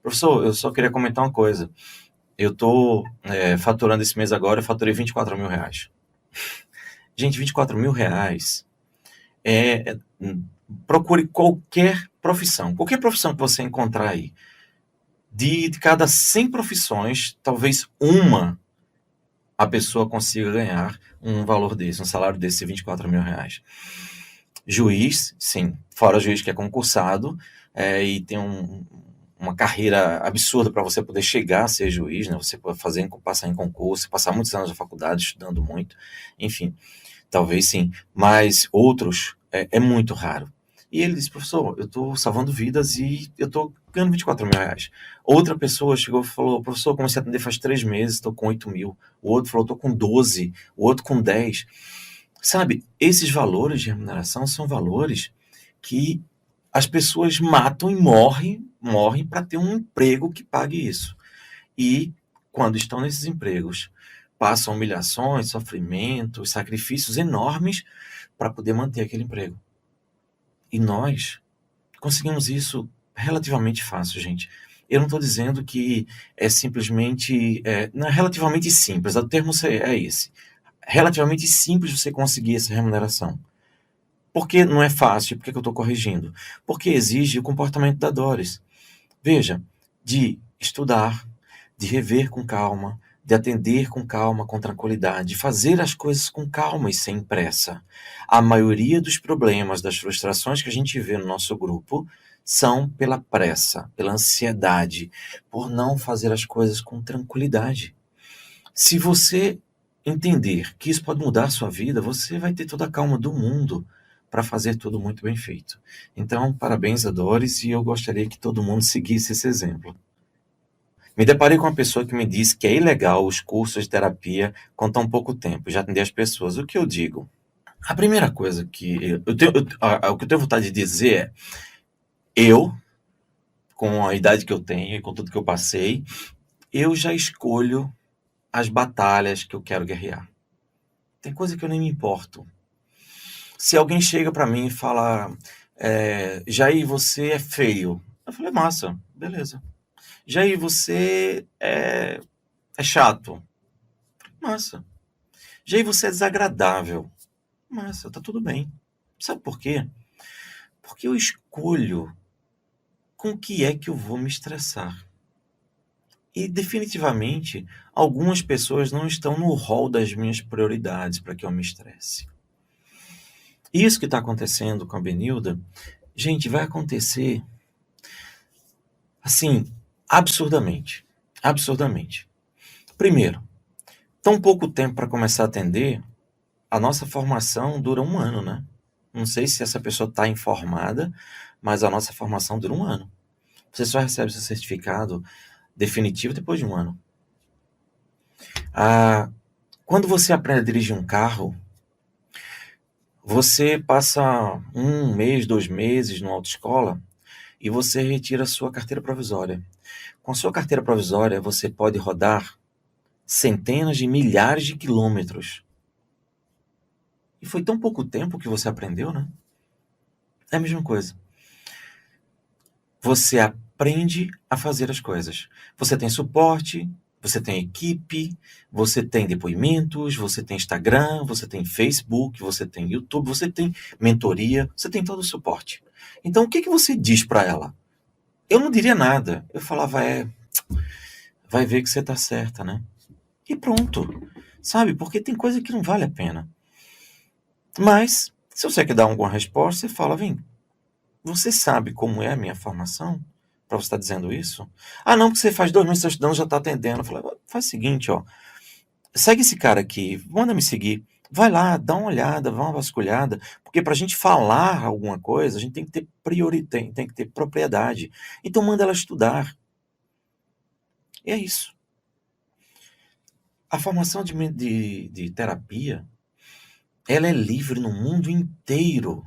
Professor, eu só queria comentar uma coisa. Eu estou faturando esse mês agora, eu faturei R$ 24.000. Gente, R$ 24.000 é, procure qualquer profissão que você encontrar aí. De cada 100 profissões, talvez uma a pessoa consiga ganhar um valor desse, um salário desse, R$ 24.000. Juiz, sim, fora juiz que é concursado e tem uma carreira absurda para você poder chegar a ser juiz, né? Você pode passar em concurso, passar muitos anos na faculdade estudando muito, enfim, talvez sim, mas outros é muito raro. E ele disse, professor, eu estou salvando vidas e eu estou ganhando R$ 24.000. Outra pessoa chegou e falou, professor, comecei a atender faz 3 meses, estou com 8.000. O outro falou, estou com 12, o outro com 10. Sabe, esses valores de remuneração são valores que as pessoas matam e morrem para ter um emprego que pague isso. E, quando estão nesses empregos, passam humilhações, sofrimentos, sacrifícios enormes para poder manter aquele emprego. E nós conseguimos isso relativamente fácil, gente. Eu não estou dizendo que é simplesmente. Não é relativamente simples, o termo é esse. Relativamente simples você conseguir essa remuneração. Por que não é fácil? Por que eu estou corrigindo? Porque exige o comportamento da Doris. Veja, de estudar, de rever com calma, de atender com calma, com tranquilidade, de fazer as coisas com calma e sem pressa. A maioria dos problemas, das frustrações que a gente vê no nosso grupo são pela pressa, pela ansiedade, por não fazer as coisas com tranquilidade. Se você entender que isso pode mudar a sua vida, você vai ter toda a calma do mundo para fazer tudo muito bem feito. Então, parabéns a Doris e eu gostaria que todo mundo seguisse esse exemplo. Me deparei com uma pessoa que me disse que é ilegal os cursos de terapia com tão pouco tempo. Já atendi as pessoas. O que eu digo? A primeira coisa que o que eu tenho vontade de dizer é: eu, com a idade que eu tenho e com tudo que eu passei, eu já escolho as batalhas que eu quero guerrear. Tem coisa que eu nem me importo. Se alguém chega para mim e fala, Jair, você é feio. Eu falei, massa, beleza. Jair, você é chato. Massa. Jair, você é desagradável. Massa, tá tudo bem. Sabe por quê? Porque eu escolho com o que é que eu vou me estressar. E definitivamente, algumas pessoas não estão no rol das minhas prioridades para que eu me estresse. Isso que está acontecendo com a Benilda, gente, vai acontecer assim, absurdamente. Absurdamente. Primeiro, tão pouco tempo para começar a atender, a nossa formação dura 1 ano, né? Não sei se essa pessoa está informada, mas a nossa formação dura 1 ano. Você só recebe seu certificado definitivo depois de 1 ano. Quando você aprende a dirigir um carro, você passa 1 mês, 2 meses numa autoescola e você retira a sua carteira provisória. Com a sua carteira provisória, você pode rodar centenas de milhares de quilômetros. E foi tão pouco tempo que você aprendeu, né? É a mesma coisa. Você aprende a fazer as coisas. Você tem suporte, você tem equipe, você tem depoimentos, você tem Instagram, você tem Facebook, você tem YouTube, você tem mentoria, você tem todo o suporte. Então, o que você diz para ela? Eu não diria nada. Eu falava, vai ver que você tá certa, né? E pronto. Sabe? Porque tem coisa que não vale a pena. Mas, se você quer dar alguma resposta, você fala, vem, você sabe como é a minha formação? Para você estar dizendo isso? Ah, não, porque você faz 2 meses que está estudando, já está atendendo. Eu falei, faz o seguinte, ó. Segue esse cara aqui, manda me seguir. Vai lá, dá uma olhada, dá uma vasculhada. Porque para a gente falar alguma coisa, a gente tem que ter prioridade, tem que ter propriedade. Então manda ela estudar. E é isso. A formação de terapia, ela é livre no mundo inteiro,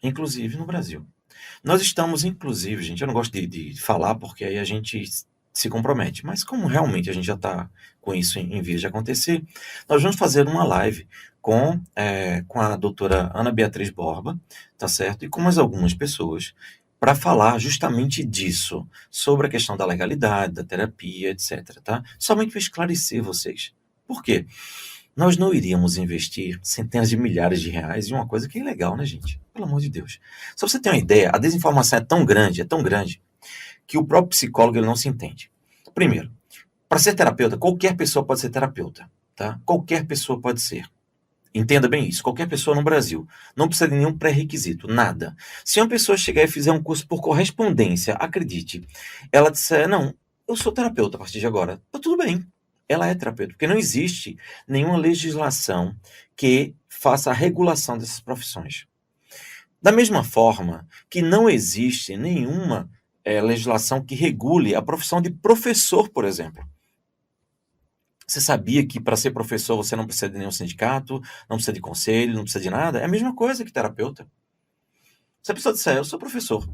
inclusive no Brasil. Nós estamos, inclusive, gente, eu não gosto de falar porque aí a gente se compromete, mas como realmente a gente já está com isso em vias de acontecer, nós vamos fazer uma live com a doutora Ana Beatriz Borba, tá certo? E com mais algumas pessoas para falar justamente disso, sobre a questão da legalidade, da terapia, etc, tá? Somente para esclarecer vocês. Por quê? Nós não iríamos investir centenas de milhares de reais em uma coisa que é ilegal, né, gente? Pelo amor de Deus. Só pra você ter uma ideia, a desinformação é tão grande, que o próprio psicólogo ele não se entende. Primeiro, para ser terapeuta, qualquer pessoa pode ser terapeuta, tá? Qualquer pessoa pode ser. Entenda bem isso, qualquer pessoa no Brasil. Não precisa de nenhum pré-requisito, nada. Se uma pessoa chegar e fizer um curso por correspondência, acredite, ela disser, não, eu sou terapeuta a partir de agora, tá tudo bem. Ela é terapeuta, porque não existe nenhuma legislação que faça a regulação dessas profissões. Da mesma forma que não existe nenhuma legislação que regule a profissão de professor, por exemplo. Você sabia que para ser professor você não precisa de nenhum sindicato, não precisa de conselho, não precisa de nada? É a mesma coisa que terapeuta. Se a pessoa disser, eu sou professor,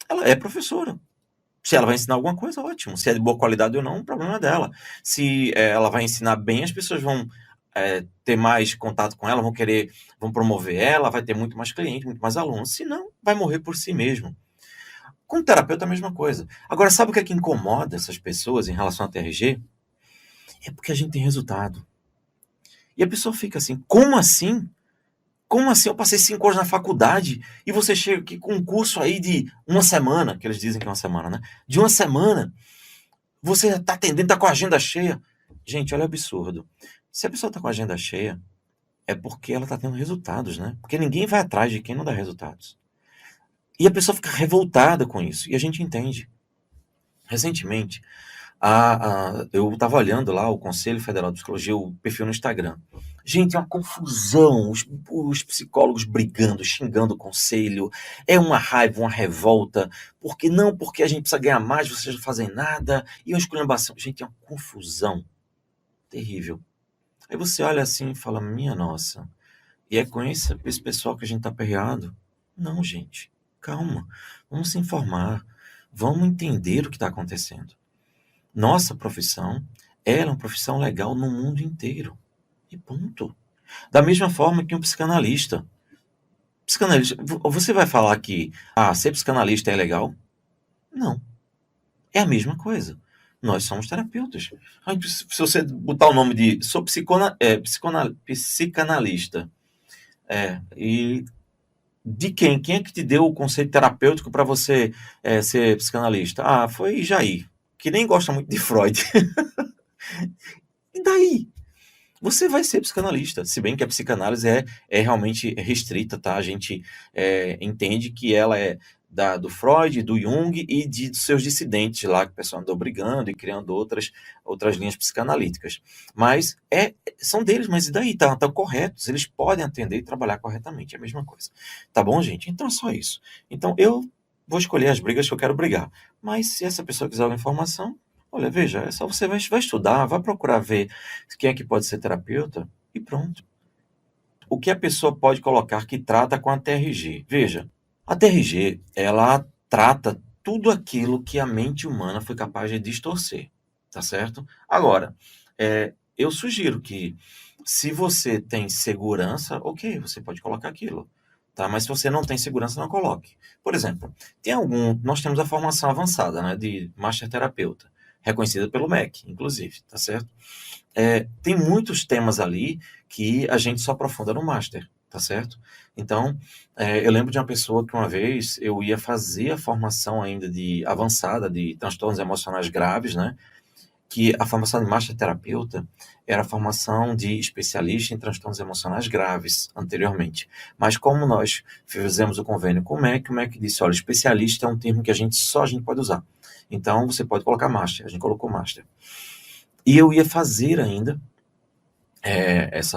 ela é professora. Se ela vai ensinar alguma coisa, ótimo. Se é de boa qualidade ou não, o problema é dela. Se ela vai ensinar bem, as pessoas vão ter mais contato com ela, vão promover ela, vai ter muito mais cliente, muito mais alunos. Se não, vai morrer por si mesmo. Com o terapeuta é a mesma coisa. Agora, sabe o que é que incomoda essas pessoas em relação à TRG? É porque a gente tem resultado. E a pessoa fica assim, como assim? Como assim? Eu passei 5 anos na faculdade e você chega aqui com um curso aí de uma semana, que eles dizem que é uma semana, né? De uma semana, você já está atendendo, está com a agenda cheia. Gente, olha o absurdo. Se a pessoa está com a agenda cheia, é porque ela está tendo resultados, né? Porque ninguém vai atrás de quem não dá resultados. E a pessoa fica revoltada com isso. E a gente entende. Recentemente, eu estava olhando lá o Conselho Federal de Psicologia, o perfil no Instagram. Gente, é uma confusão, os psicólogos brigando, xingando o conselho, é uma raiva, uma revolta, porque a gente precisa ganhar mais, vocês não fazem nada, e uma esculhambação. Gente, é uma confusão terrível. Aí você olha assim e fala, minha nossa, e é com esse pessoal que a gente está aperreado? Não, gente, calma, vamos se informar, vamos entender o que está acontecendo. Nossa profissão, ela é uma profissão legal no mundo inteiro. E ponto. Da mesma forma que um psicanalista. Você vai falar que ser psicanalista é legal? Não. É a mesma coisa. Nós somos terapeutas. Se você botar o nome de sou psicanalista, e de quem? Quem é que te deu o conceito terapêutico para você ser psicanalista? Foi Jair, que nem gosta muito de Freud. E daí? Você vai ser psicanalista, se bem que a psicanálise é realmente restrita, tá? A gente entende que ela é do Freud, do Jung e dos seus dissidentes lá, que o pessoal andou brigando e criando outras linhas psicanalíticas. Mas são deles, mas e daí? Estão corretos, eles podem atender e trabalhar corretamente, é a mesma coisa. Tá bom, gente? Então é só isso. Então eu vou escolher as brigas que eu quero brigar. Mas se essa pessoa quiser alguma informação, olha, veja, é só você vai estudar, vai procurar ver quem é que pode ser terapeuta e pronto. O que a pessoa pode colocar que trata com a TRG? Veja, a TRG, ela trata tudo aquilo que a mente humana foi capaz de distorcer, tá certo? Agora, eu sugiro que se você tem segurança, ok, você pode colocar aquilo, tá? Mas se você não tem segurança, não coloque. Por exemplo, nós temos a formação avançada, né, de Master Terapeuta, reconhecida pelo MEC, inclusive, tá certo? Tem muitos temas ali que a gente só aprofunda no Master, tá certo? Então, eu lembro de uma pessoa que uma vez eu ia fazer a formação ainda de avançada de transtornos emocionais graves, né? Que a formação de Master Terapeuta era a formação de especialista em transtornos emocionais graves anteriormente. Mas como nós fizemos o convênio com o MEC disse, olha, especialista é um termo que a gente pode usar. Então, você pode colocar Master. A gente colocou Master. E eu ia fazer ainda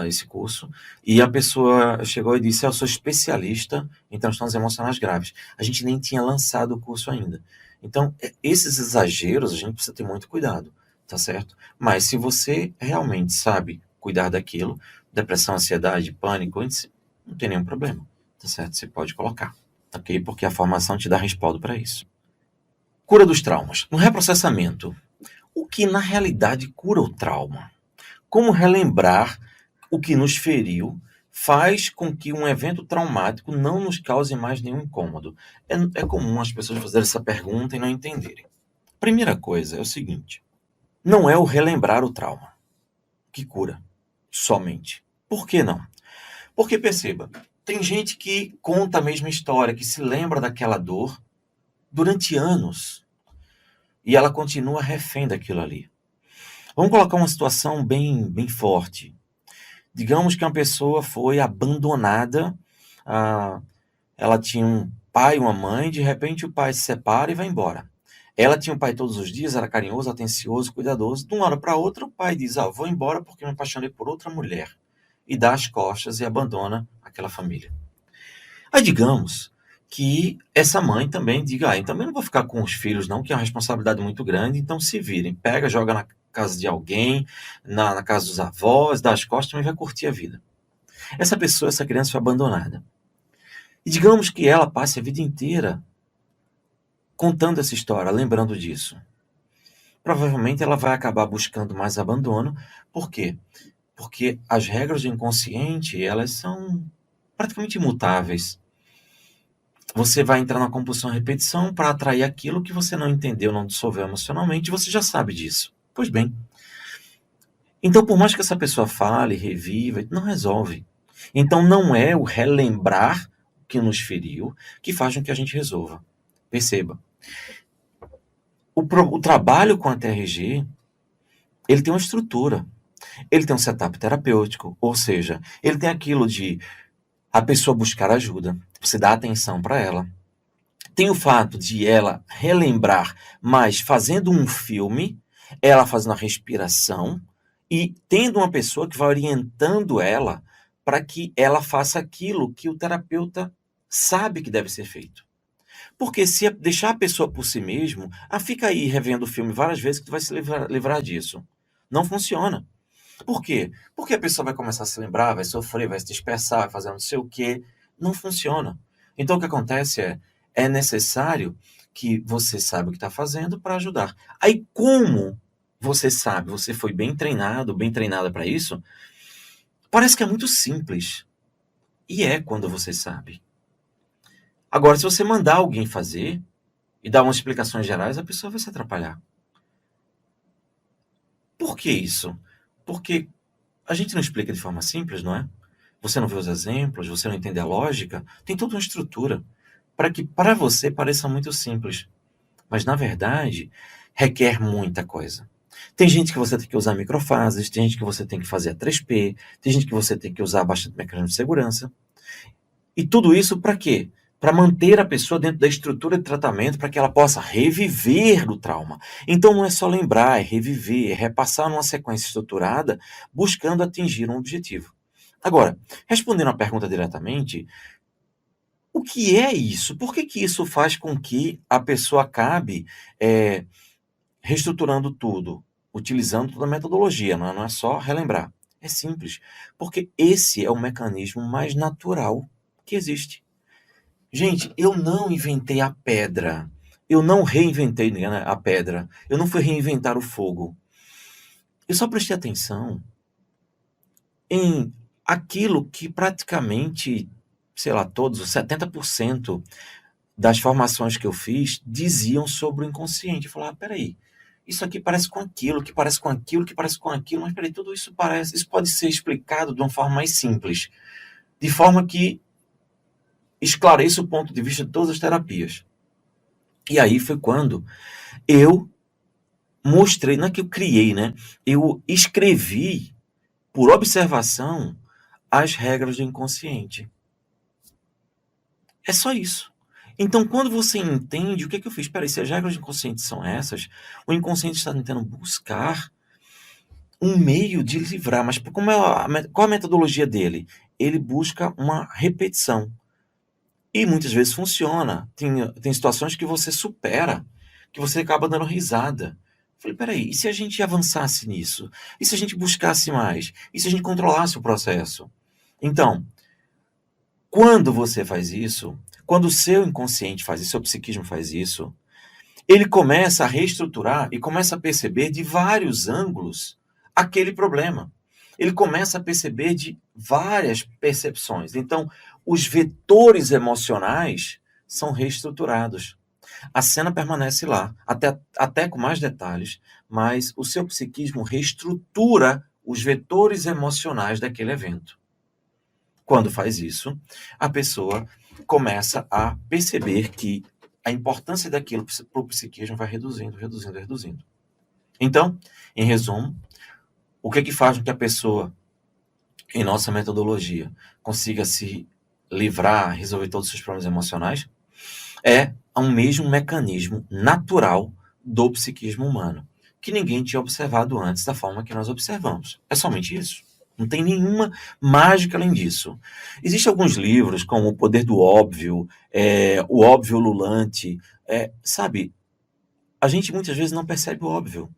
esse curso, e a pessoa chegou e disse, eu sou especialista em transtornos emocionais graves. A gente nem tinha lançado o curso ainda. Então, esses exageros, a gente precisa ter muito cuidado, tá certo? Mas se você realmente sabe cuidar daquilo, depressão, ansiedade, pânico, não tem nenhum problema, tá certo? Você pode colocar, ok? Porque a formação te dá respaldo para isso. Cura dos traumas. No reprocessamento, o que na realidade cura o trauma? Como relembrar o que nos feriu faz com que um evento traumático não nos cause mais nenhum incômodo? É comum as pessoas fazerem essa pergunta e não entenderem. Primeira coisa é o seguinte: não é o relembrar o trauma que cura somente. Por que não? Porque perceba, tem gente que conta a mesma história, que se lembra daquela dor durante anos e ela continua refém daquilo ali. Vamos colocar uma situação bem forte. Digamos que uma pessoa foi abandonada, ah, ela tinha um pai e uma mãe, de repente o pai se separa e vai embora. Ela tinha um pai todos os dias, era carinhoso, atencioso, cuidadoso. De uma hora para outra, o pai diz: vou embora porque me apaixonei por outra mulher. E dá as costas e abandona aquela família. Aí digamos que essa mãe também diga: então também não vou ficar com os filhos não, que é uma responsabilidade muito grande, então se virem. Pega, joga na casa de alguém, na casa dos avós, dá as costas, mas vai curtir a vida. Essa pessoa, essa criança foi abandonada. E digamos que ela passe a vida inteira contando essa história, lembrando disso. Provavelmente ela vai acabar buscando mais abandono. Por quê? Porque as regras do inconsciente, elas são praticamente imutáveis. Você vai entrar na compulsão repetição para atrair aquilo que você não entendeu, não dissolveu emocionalmente, e você já sabe disso. Pois bem. Então, por mais que essa pessoa fale, reviva, não resolve. Então, não é o relembrar que nos feriu que faz com que a gente resolva. Perceba. O trabalho com a TRG, ele tem uma estrutura. Ele tem um setup terapêutico, ou seja, ele tem aquilo de a pessoa buscar ajuda, você dá atenção para ela. Tem o fato de ela relembrar, mas fazendo um filme, ela fazendo a respiração e tendo uma pessoa que vai orientando ela para que ela faça aquilo que o terapeuta sabe que deve ser feito. Porque se deixar a pessoa por si mesmo, fica aí revendo o filme várias vezes que tu vai se livrar disso. Não funciona. Por quê? Porque a pessoa vai começar a se lembrar, vai sofrer, vai se dispersar, vai fazer não sei o quê. Não funciona. Então o que acontece é necessário que você saiba o que está fazendo para ajudar. Aí como você sabe, você foi bem treinado, bem treinada para isso, parece que é muito simples. E é quando você sabe. Agora, se você mandar alguém fazer e dar umas explicações gerais, a pessoa vai se atrapalhar. Por que isso? Porque a gente não explica de forma simples, não é? Você não vê os exemplos, você não entende a lógica. Tem toda uma estrutura para que para você pareça muito simples. Mas, na verdade, requer muita coisa. Tem gente que você tem que usar microfases, tem gente que você tem que fazer a 3P, tem gente que você tem que usar bastante mecanismo de segurança. E tudo isso para quê? Para manter a pessoa dentro da estrutura de tratamento, para que ela possa reviver do trauma. Então não é só lembrar, é reviver, é repassar numa sequência estruturada, buscando atingir um objetivo. Agora, respondendo a pergunta diretamente, o que é isso? Por que isso faz com que a pessoa acabe reestruturando tudo, utilizando toda a metodologia, não é só relembrar. É simples, porque esse é o mecanismo mais natural que existe. Gente, eu não inventei a pedra. Eu não reinventei, né, a pedra. Eu não fui reinventar o fogo. Eu só prestei atenção em aquilo que praticamente, sei lá, todos, os 70% das formações que eu fiz diziam sobre o inconsciente. Eu falava, peraí, isso aqui parece com aquilo, que parece com aquilo, que parece com aquilo, mas peraí, tudo isso parece, isso pode ser explicado de uma forma mais simples, de forma que esclareça o ponto de vista de todas as terapias. E aí foi quando eu mostrei, não é que eu criei, né? Eu escrevi, por observação, as regras do inconsciente. É só isso. Então, quando você entende, o que é que eu fiz? Peraí, se as regras do inconsciente são essas, o inconsciente está tentando buscar um meio de livrar. Mas qual a metodologia dele? Ele busca uma repetição. E muitas vezes funciona. Tem situações que você supera, que você acaba dando risada. Falei, peraí, e se a gente avançasse nisso? E se a gente buscasse mais? E se a gente controlasse o processo? Então, quando você faz isso, quando o seu inconsciente faz isso, seu psiquismo faz isso, ele começa a reestruturar e começa a perceber de vários ângulos aquele problema. ele começa a perceber de várias percepções. Então, os vetores emocionais são reestruturados. A cena permanece lá, até com mais detalhes, mas o seu psiquismo reestrutura os vetores emocionais daquele evento. Quando faz isso, a pessoa começa a perceber que a importância daquilo para o psiquismo vai reduzindo, reduzindo, reduzindo. Então, em resumo, o que faz com que a pessoa, em nossa metodologia, consiga se livrar, resolver todos os seus problemas emocionais? É um mesmo mecanismo natural do psiquismo humano, que ninguém tinha observado antes da forma que nós observamos. É somente isso. Não tem nenhuma mágica além disso. Existem alguns livros, como O Poder do Óbvio, O Óbvio Ululante, sabe? A gente muitas vezes não percebe o óbvio.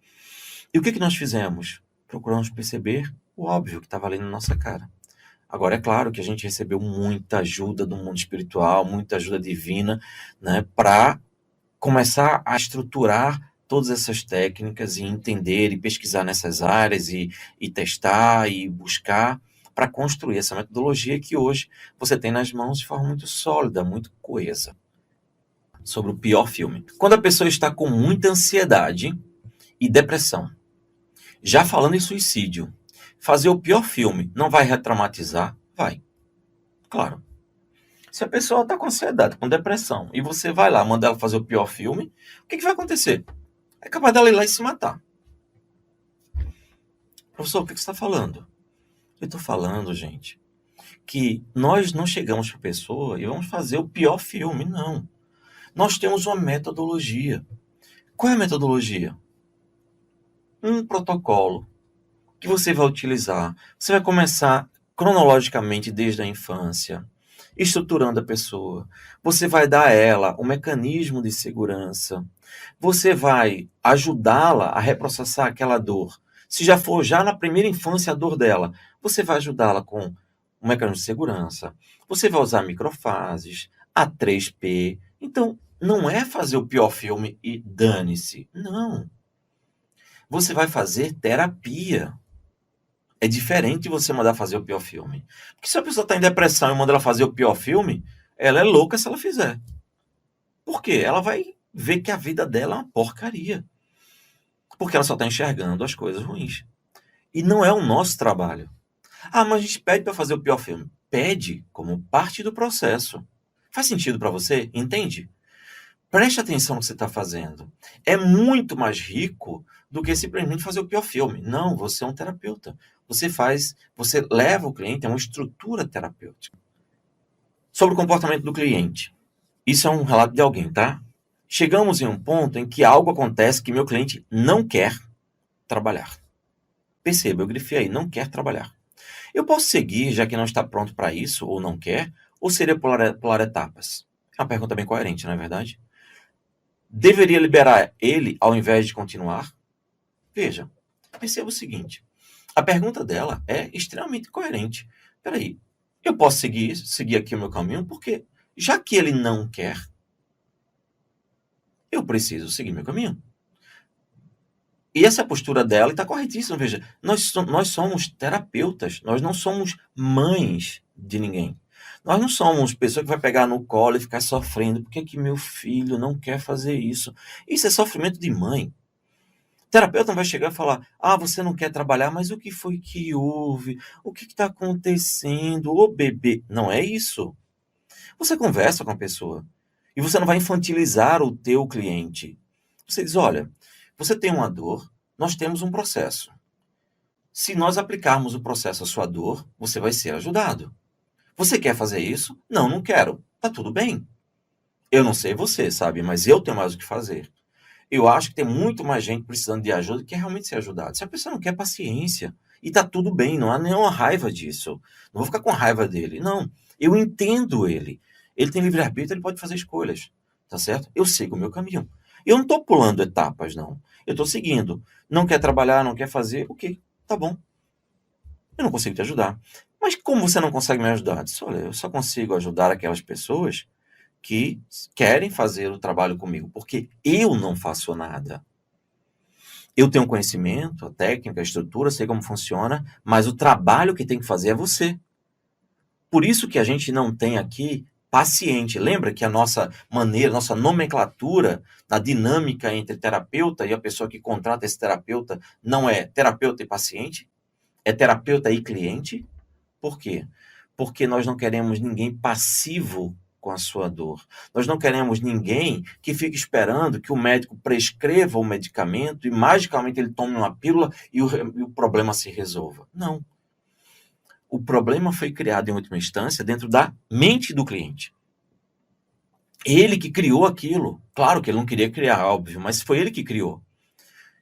E o que nós fizemos? Procuramos perceber o óbvio que estava ali na nossa cara. Agora, é claro que a gente recebeu muita ajuda do mundo espiritual, muita ajuda divina, né, para começar a estruturar todas essas técnicas e entender e pesquisar nessas áreas e testar e buscar para construir essa metodologia que hoje você tem nas mãos de forma muito sólida, muito coesa. Sobre o pior filme. Quando a pessoa está com muita ansiedade e depressão, já falando em suicídio, fazer o pior filme não vai retraumatizar? Vai. Claro. Se a pessoa está com ansiedade, com depressão, e você vai lá, manda ela fazer o pior filme, o que vai acontecer? É capaz dela ir lá e se matar. Professor, o que você está falando? Eu estou falando, gente, que nós não chegamos para a pessoa e vamos fazer o pior filme, não. Nós temos uma metodologia. Qual é a metodologia? Um protocolo que você vai utilizar. Você vai começar cronologicamente desde a infância, estruturando a pessoa. Você vai dar a ela um mecanismo de segurança. Você vai ajudá-la a reprocessar aquela dor. Se já for já na primeira infância a dor dela, você vai ajudá-la com um mecanismo de segurança. Você vai usar microfases, a 3P. Então, não é fazer o pior filme e dane-se. Não. Você vai fazer terapia. É diferente de você mandar fazer o pior filme. Porque se a pessoa está em depressão e manda ela fazer o pior filme, ela é louca se ela fizer. Por quê? Ela vai ver que a vida dela é uma porcaria. Porque ela só está enxergando as coisas ruins. E não é o nosso trabalho. Ah, mas a gente pede para fazer o pior filme. Pede como parte do processo. Faz sentido para você? Entende? Preste atenção no que você está fazendo. É muito mais rico do que simplesmente fazer o pior filme. Não, você é um terapeuta. Você leva o cliente a uma estrutura terapêutica. Sobre o comportamento do cliente. Isso é um relato de alguém, tá? Chegamos em um ponto em que algo acontece que meu cliente não quer trabalhar. Perceba, eu grifei aí, não quer trabalhar. Eu posso seguir, já que não está pronto para isso, ou não quer, ou seria pular etapas? É uma pergunta bem coerente, não é verdade? Deveria liberar ele ao invés de continuar? Veja, perceba o seguinte. A pergunta dela é extremamente coerente. Peraí, eu posso seguir aqui o meu caminho, porque já que ele não quer, eu preciso seguir meu caminho. E essa é a postura dela está corretíssima. Veja, nós somos terapeutas, nós não somos mães de ninguém. Nós não somos pessoa que vai pegar no colo e ficar sofrendo. Por que que meu filho não quer fazer isso? Isso é sofrimento de mãe. O terapeuta não vai chegar e falar, você não quer trabalhar, mas o que foi que houve? O que está acontecendo? Ô bebê. Não é isso. Você conversa com a pessoa. E você não vai infantilizar o teu cliente. Você diz, olha, você tem uma dor, nós temos um processo. Se nós aplicarmos o processo à sua dor, você vai ser ajudado. Você quer fazer isso? Não, não quero. Tá tudo bem. Eu não sei você, sabe? Mas eu tenho mais o que fazer. Eu acho que tem muito mais gente precisando de ajuda que quer realmente ser ajudado. Se a pessoa não quer, paciência. E tá tudo bem, não há nenhuma raiva disso. Não vou ficar com raiva dele. Não, eu entendo ele. Ele tem livre-arbítrio, ele pode fazer escolhas. Tá certo? Eu sigo o meu caminho. Eu não tô pulando etapas, não. Eu tô seguindo. Não quer trabalhar, não quer fazer, ok, tá bom. Eu não consigo te ajudar. Mas como você não consegue me ajudar? Eu disse, olha, eu só consigo ajudar aquelas pessoas que querem fazer o trabalho comigo, porque eu não faço nada. Eu tenho conhecimento, a técnica, a estrutura, sei como funciona, mas o trabalho que tem que fazer é você. Por isso que a gente não tem aqui paciente. Lembra que a nossa maneira, nossa nomenclatura, a dinâmica entre terapeuta e a pessoa que contrata esse terapeuta não é terapeuta e paciente, é terapeuta e cliente? Por quê? Porque nós não queremos ninguém passivo com a sua dor. Nós não queremos ninguém que fique esperando que o médico prescreva o medicamento e magicamente ele tome uma pílula e o problema se resolva. Não. O problema foi criado, em última instância, dentro da mente do cliente. Ele que criou aquilo. Claro que ele não queria criar, óbvio, mas foi ele que criou.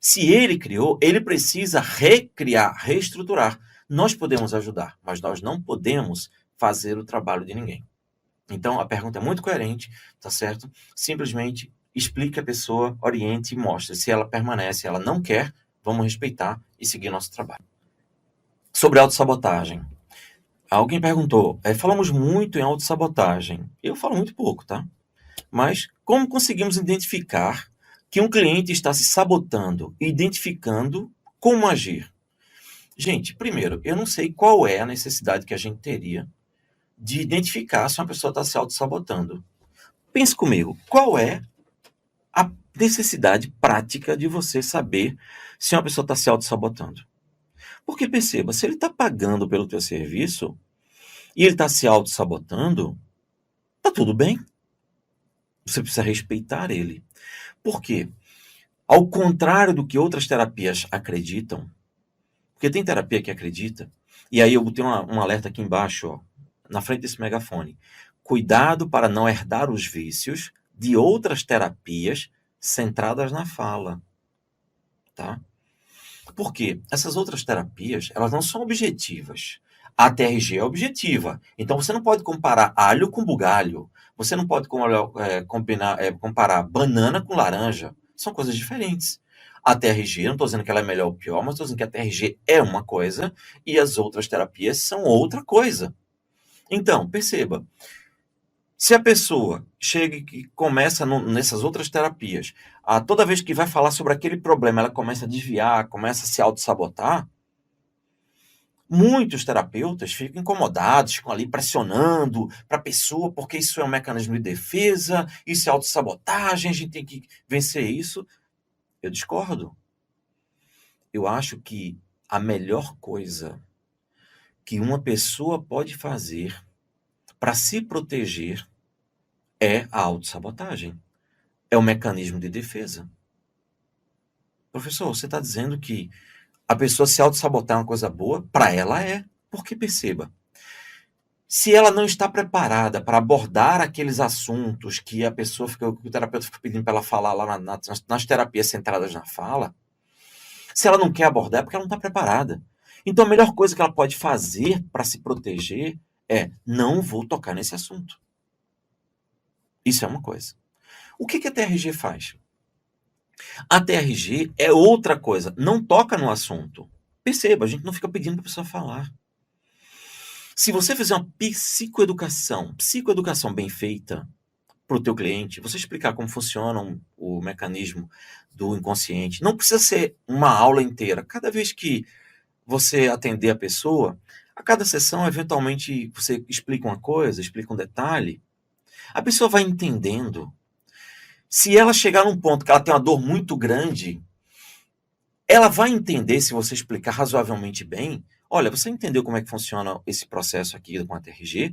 Se ele criou, ele precisa recriar, reestruturar. Nós podemos ajudar, mas nós não podemos fazer o trabalho de ninguém. Então, a pergunta é muito coerente, tá certo? Simplesmente explique a pessoa, oriente e mostre. Se ela permanece, ela não quer, vamos respeitar e seguir nosso trabalho. Sobre autossabotagem. Alguém perguntou, falamos muito em autossabotagem. Eu falo muito pouco, tá? Mas como conseguimos identificar que um cliente está se sabotando e identificando como agir? Gente, primeiro, eu não sei qual é a necessidade que a gente teria de identificar se uma pessoa está se auto-sabotando. Pense comigo, qual é a necessidade prática de você saber se uma pessoa está se auto-sabotando? Porque perceba, se ele está pagando pelo teu serviço e ele está se auto-sabotando, tá tudo bem. Você precisa respeitar ele. Por quê? Ao contrário do que outras terapias acreditam, porque tem terapia que acredita, e aí eu botei um alerta aqui embaixo, ó, na frente desse megafone. Cuidado para não herdar os vícios de outras terapias centradas na fala. Tá? Por quê? Essas outras terapias, elas não são objetivas. A TRG é objetiva. Então você não pode comparar alho com bugalho. Você não pode comparar banana com laranja. São coisas diferentes. A TRG, não estou dizendo que ela é melhor ou pior, mas estou dizendo que a TRG é uma coisa e as outras terapias são outra coisa. Então, perceba, se a pessoa chega e começa nessas outras terapias, toda vez que vai falar sobre aquele problema, ela começa a desviar, começa a se auto-sabotar, muitos terapeutas ficam incomodados, ficam ali pressionando para a pessoa, porque isso é um mecanismo de defesa, isso é autossabotagem, a gente tem que vencer isso. Eu discordo. Eu acho que a melhor coisa que uma pessoa pode fazer para se proteger é a autossabotagem. É um mecanismo de defesa. Professor, você está dizendo que a pessoa se auto-sabotar é uma coisa boa? Para ela é. Porque perceba, se ela não está preparada para abordar aqueles assuntos que que o terapeuta fica pedindo para ela falar lá nas terapias centradas na fala, se ela não quer abordar é porque ela não está preparada. Então a melhor coisa que ela pode fazer para se proteger é não vou tocar nesse assunto. Isso é uma coisa. O que a TRG faz? A TRG é outra coisa, não toca no assunto. Perceba, a gente não fica pedindo para a pessoa falar. Se você fizer uma psicoeducação bem feita para o teu cliente, você explicar como funciona o mecanismo do inconsciente, não precisa ser uma aula inteira. Cada vez que você atender a pessoa, a cada sessão, eventualmente, você explica uma coisa, explica um detalhe, a pessoa vai entendendo. Se ela chegar num ponto que ela tem uma dor muito grande, ela vai entender, se você explicar razoavelmente bem, olha, você entendeu como é que funciona esse processo aqui com a TRG?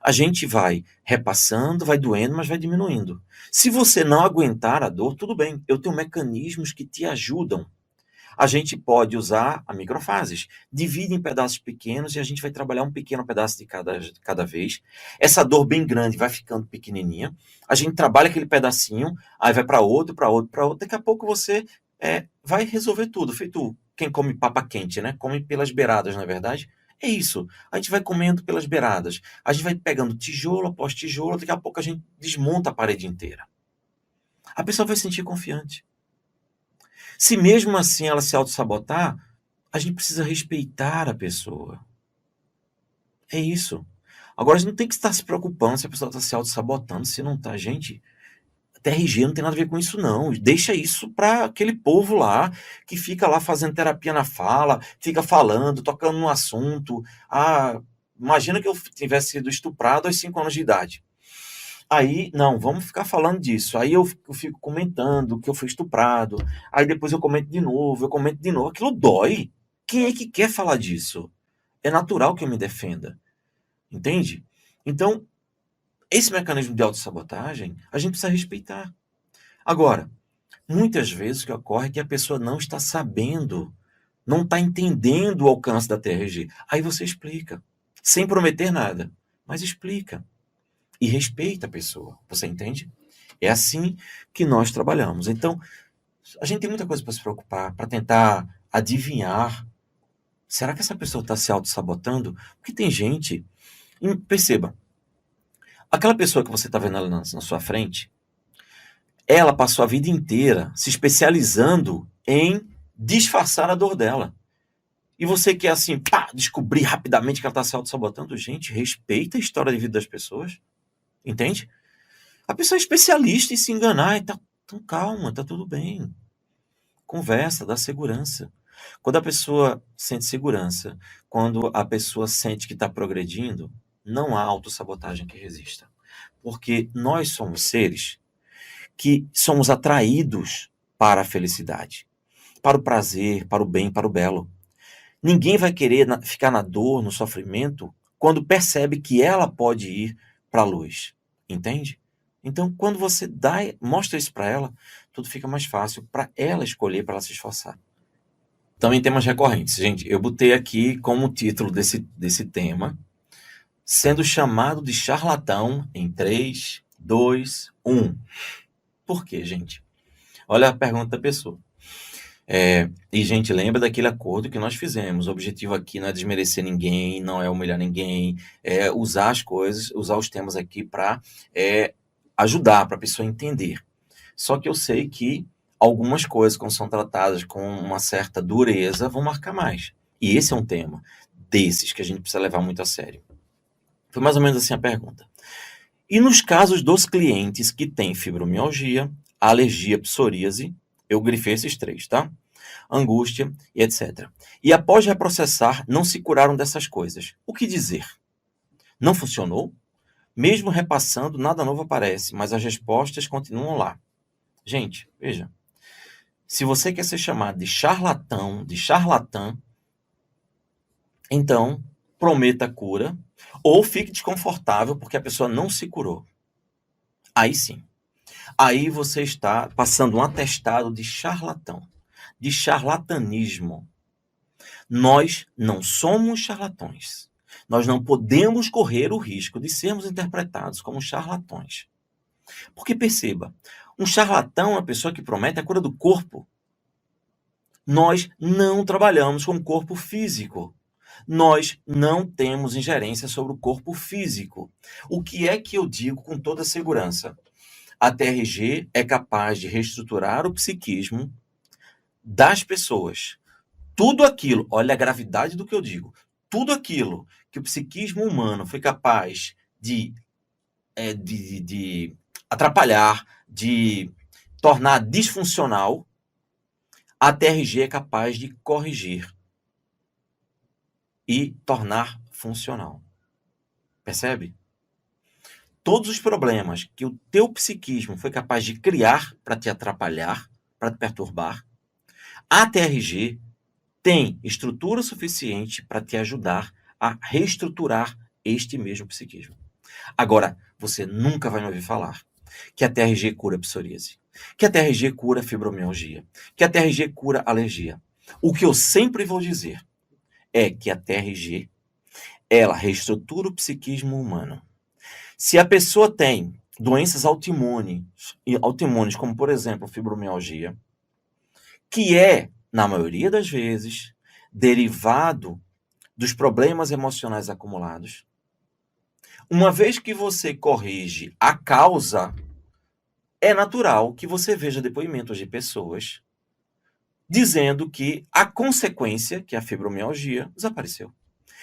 A gente vai repassando, vai doendo, mas vai diminuindo. Se você não aguentar a dor, tudo bem, eu tenho mecanismos que te ajudam. A gente pode usar a microfases. Divide em pedaços pequenos e a gente vai trabalhar um pequeno pedaço de cada vez. Essa dor bem grande vai ficando pequenininha. A gente trabalha aquele pedacinho, aí vai para outro, para outro, para outro. Daqui a pouco você vai resolver tudo. Feito quem come papa quente, né? Come pelas beiradas, não é verdade? É isso. A gente vai comendo pelas beiradas. A gente vai pegando tijolo após tijolo. Daqui a pouco a gente desmonta a parede inteira. A pessoa vai se sentir confiante. Se mesmo assim ela se auto-sabotar, a gente precisa respeitar a pessoa. É isso. Agora, a gente não tem que estar se preocupando se a pessoa está se auto-sabotando, se não está. Gente, TRG não tem nada a ver com isso, não. Deixa isso para aquele povo lá, que fica lá fazendo terapia na fala, fica falando, tocando no assunto. Ah, imagina que eu tivesse sido estuprado aos 5 anos de idade. Aí, não, vamos ficar falando disso. Aí eu fico comentando que eu fui estuprado. Aí depois eu comento de novo, eu comento de novo. Aquilo dói. Quem é que quer falar disso? É natural que eu me defenda. Entende? Então, esse mecanismo de autossabotagem, a gente precisa respeitar. Agora, muitas vezes o que ocorre é que a pessoa não está sabendo, não está entendendo o alcance da TRG. Aí você explica, sem prometer nada, mas explica. E respeita a pessoa, você entende? É assim que nós trabalhamos. Então, a gente tem muita coisa para se preocupar, para tentar adivinhar. Será que essa pessoa está se auto-sabotando? Porque tem gente... Perceba, aquela pessoa que você está vendo na sua frente, ela passou a vida inteira se especializando em disfarçar a dor dela. E você quer, assim, pá, descobrir rapidamente que ela está se auto-sabotando? Gente, respeita a história de vida das pessoas. Entende? A pessoa é especialista em se enganar e tá tão calma, tá tudo bem. Conversa, dá segurança. Quando a pessoa sente segurança, quando a pessoa sente que está progredindo, não há autossabotagem que resista. Porque nós somos seres que somos atraídos para a felicidade, para o prazer, para o bem, para o belo. Ninguém vai querer ficar na dor, no sofrimento, quando percebe que ela pode ir para a luz. Entende? Então, quando você mostra isso para ela, tudo fica mais fácil para ela escolher, para ela se esforçar. Também temas recorrentes. Gente, eu botei aqui como título desse tema, sendo chamado de charlatão em 3, 2, 1. Por quê, gente? Olha a pergunta da pessoa. E, gente, lembra daquele acordo que nós fizemos. O objetivo aqui não é desmerecer ninguém, não é humilhar ninguém, é usar as coisas, usar os temas aqui para ajudar, para a pessoa entender. Só que eu sei que algumas coisas, quando são tratadas com uma certa dureza, vão marcar mais. E esse é um tema desses que a gente precisa levar muito a sério. Foi mais ou menos assim a pergunta. E nos casos dos clientes que têm fibromialgia, alergia, psoríase, eu grifei esses 3, tá? Angústia e etc. E após reprocessar, não se curaram dessas coisas. O que dizer? Não funcionou? Mesmo repassando, nada novo aparece, mas as respostas continuam lá. Gente, veja. Se você quer ser chamado de charlatão, de charlatã, então prometa cura ou fique desconfortável porque a pessoa não se curou. Aí sim. Aí você está passando um atestado de charlatão, de charlatanismo. Nós não somos charlatões. Nós não podemos correr o risco de sermos interpretados como charlatões. Porque perceba, um charlatão é uma pessoa que promete a cura do corpo. Nós não trabalhamos com o corpo físico. Nós não temos ingerência sobre o corpo físico. O que é que eu digo com toda segurança? A TRG é capaz de reestruturar o psiquismo das pessoas. Tudo aquilo, olha a gravidade do que eu digo, tudo aquilo que o psiquismo humano foi capaz de atrapalhar, de tornar disfuncional, a TRG é capaz de corrigir e tornar funcional. Percebe? Todos os problemas que o teu psiquismo foi capaz de criar para te atrapalhar, para te perturbar, a TRG tem estrutura suficiente para te ajudar a reestruturar este mesmo psiquismo. Agora, você nunca vai me ouvir falar que a TRG cura psoríase, que a TRG cura fibromialgia, que a TRG cura alergia. O que eu sempre vou dizer é que a TRG, ela reestrutura o psiquismo humano. Se a pessoa tem doenças autoimunes, como por exemplo fibromialgia, que é, na maioria das vezes, derivado dos problemas emocionais acumulados, uma vez que você corrige a causa, é natural que você veja depoimentos de pessoas dizendo que a consequência, que é a fibromialgia, desapareceu.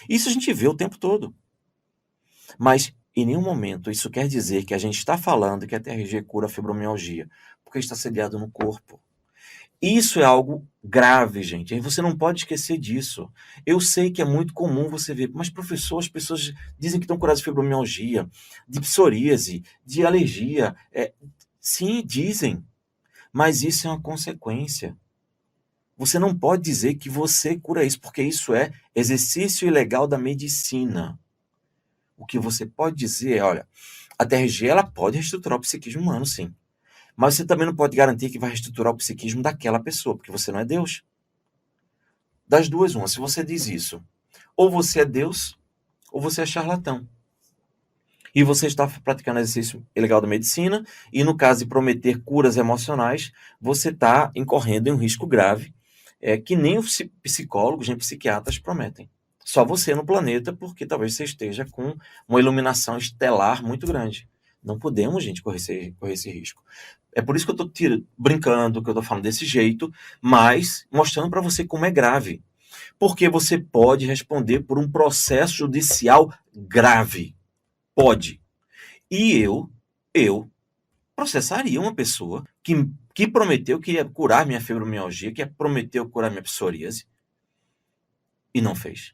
Isso a gente vê o tempo todo. Mas Em nenhum momento isso quer dizer que a gente está falando que a TRG cura a fibromialgia, porque está sediado no corpo. Isso é algo grave, gente. Aí você não pode esquecer disso. Eu sei que é muito comum você ver, mas professor, as pessoas dizem que estão curadas de fibromialgia, de psoríase, de alergia. Sim, dizem, mas isso é uma consequência. Você não pode dizer que você cura isso, porque isso é exercício ilegal da medicina. O que você pode dizer é, olha, a TRG ela pode reestruturar o psiquismo humano, sim. Mas você também não pode garantir que vai reestruturar o psiquismo daquela pessoa, porque você não é Deus. Das duas, uma. Se você diz isso, ou você é Deus, ou você é charlatão. E você está praticando exercício ilegal da medicina, e no caso de prometer curas emocionais, você está incorrendo em um risco grave, que nem os psicólogos, nem psiquiatras prometem. Só você no planeta, porque talvez você esteja com uma iluminação estelar muito grande. Não podemos, gente, correr esse risco. É por isso que eu estou brincando, que eu estou falando desse jeito, mas mostrando para você como é grave. Porque você pode responder por um processo judicial grave. Pode. E eu processaria uma pessoa que prometeu que ia curar minha fibromialgia, que prometeu curar minha psoríase, e não fez.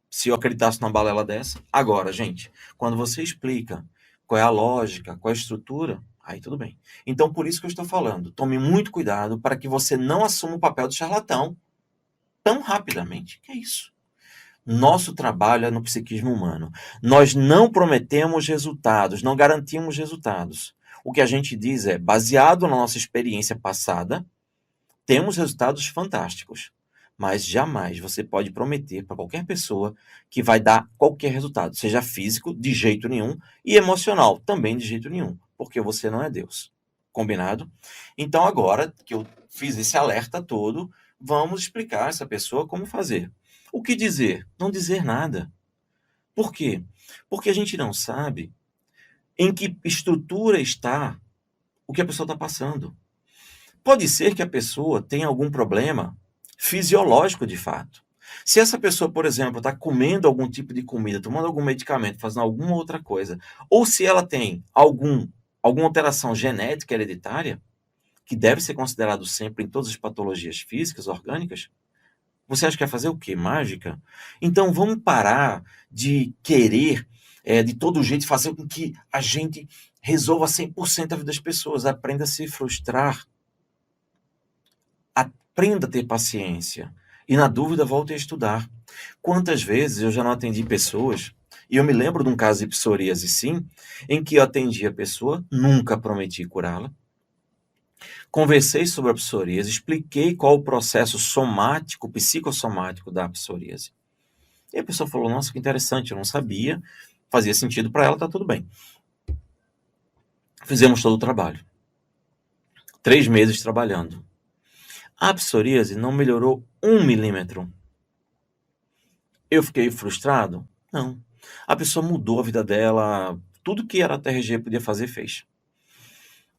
Se eu acreditasse numa balela dessa. Agora, gente, quando você explica qual é a lógica, qual é a estrutura, aí tudo bem. Então, por isso que eu estou falando, tome muito cuidado para que você não assuma o papel de charlatão tão rapidamente. Que é isso? Nosso trabalho é no psiquismo humano. Nós não prometemos resultados, não garantimos resultados. O que a gente diz é, baseado na nossa experiência passada, temos resultados fantásticos. Mas jamais você pode prometer para qualquer pessoa que vai dar qualquer resultado, seja físico, de jeito nenhum, e emocional, também de jeito nenhum, porque você não é Deus. Combinado? Então, agora que eu fiz esse alerta todo, vamos explicar a essa pessoa como fazer. O que dizer? Não dizer nada. Por quê? Porque a gente não sabe em que estrutura está o que a pessoa está passando. Pode ser que a pessoa tenha algum problema fisiológico de fato. Se essa pessoa, por exemplo, está comendo algum tipo de comida, tomando algum medicamento, fazendo alguma outra coisa, ou se ela tem alguma alteração genética hereditária, que deve ser considerado sempre em todas as patologias físicas, orgânicas, você acha que vai fazer o quê? Mágica? Então vamos parar de querer, de todo jeito, fazer com que a gente resolva 100% a vida das pessoas. Aprenda a se frustrar. Aprenda a ter paciência. E na dúvida, volte a estudar. Quantas vezes eu já não atendi pessoas, e eu me lembro de um caso de psoríase, sim, em que eu atendi a pessoa, nunca prometi curá-la, conversei sobre a psoríase, expliquei qual o processo somático, psicossomático da psoríase. E a pessoa falou, nossa, que interessante, eu não sabia, fazia sentido para ela, tá tudo bem. Fizemos todo o trabalho. 3 meses trabalhando. A psoríase não melhorou 1 milímetro. Eu fiquei frustrado? Não. A pessoa mudou a vida dela, tudo que era a TRG podia fazer, fez.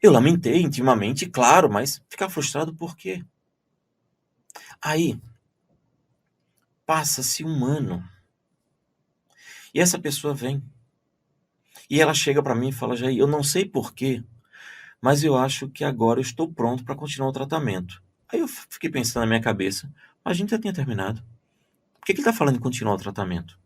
Eu lamentei intimamente, claro, mas ficar frustrado por quê? Aí, passa-se um ano. E essa pessoa vem. E ela chega para mim e fala, Jair, eu não sei porquê, mas eu acho que agora eu estou pronto para continuar o tratamento. Aí eu fiquei pensando na minha cabeça, mas a gente já tinha terminado. Por que ele está falando em continuar o tratamento?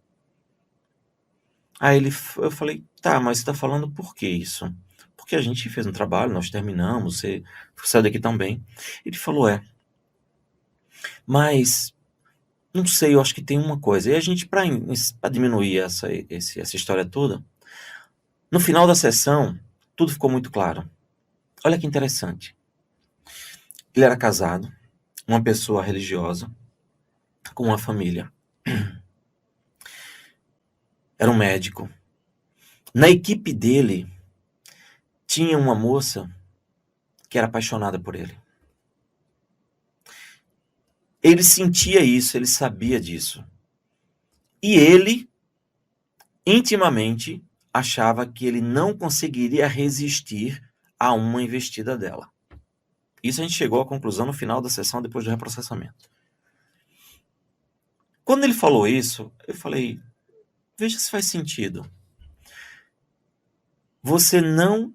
Aí eu falei, tá, mas você está falando por que isso? Porque a gente fez um trabalho, nós terminamos, você saiu daqui tão bem. Ele falou, mas não sei, eu acho que tem uma coisa. E a gente, para diminuir essa história toda, no final da sessão, tudo ficou muito claro. Olha que interessante. Ele era casado, uma pessoa religiosa, com uma família. Era um médico. Na equipe dele, tinha uma moça que era apaixonada por ele. Ele sentia isso, ele sabia disso. E ele, intimamente, achava que ele não conseguiria resistir a uma investida dela. Isso a gente chegou à conclusão no final da sessão, depois do reprocessamento. Quando ele falou isso, eu falei, veja se faz sentido. você não,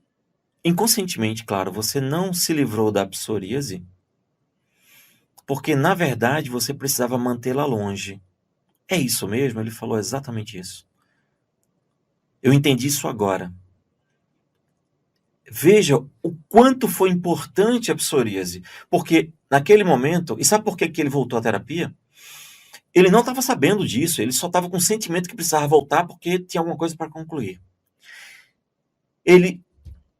inconscientemente, claro, você não se livrou da psoríase, porque, na verdade, você precisava mantê-la longe. É isso mesmo? Ele falou exatamente isso. Eu entendi isso agora. Veja o quanto foi importante a psoríase, porque naquele momento, e sabe por que ele voltou à terapia? Ele não estava sabendo disso, ele só estava com o sentimento que precisava voltar porque tinha alguma coisa para concluir. Ele,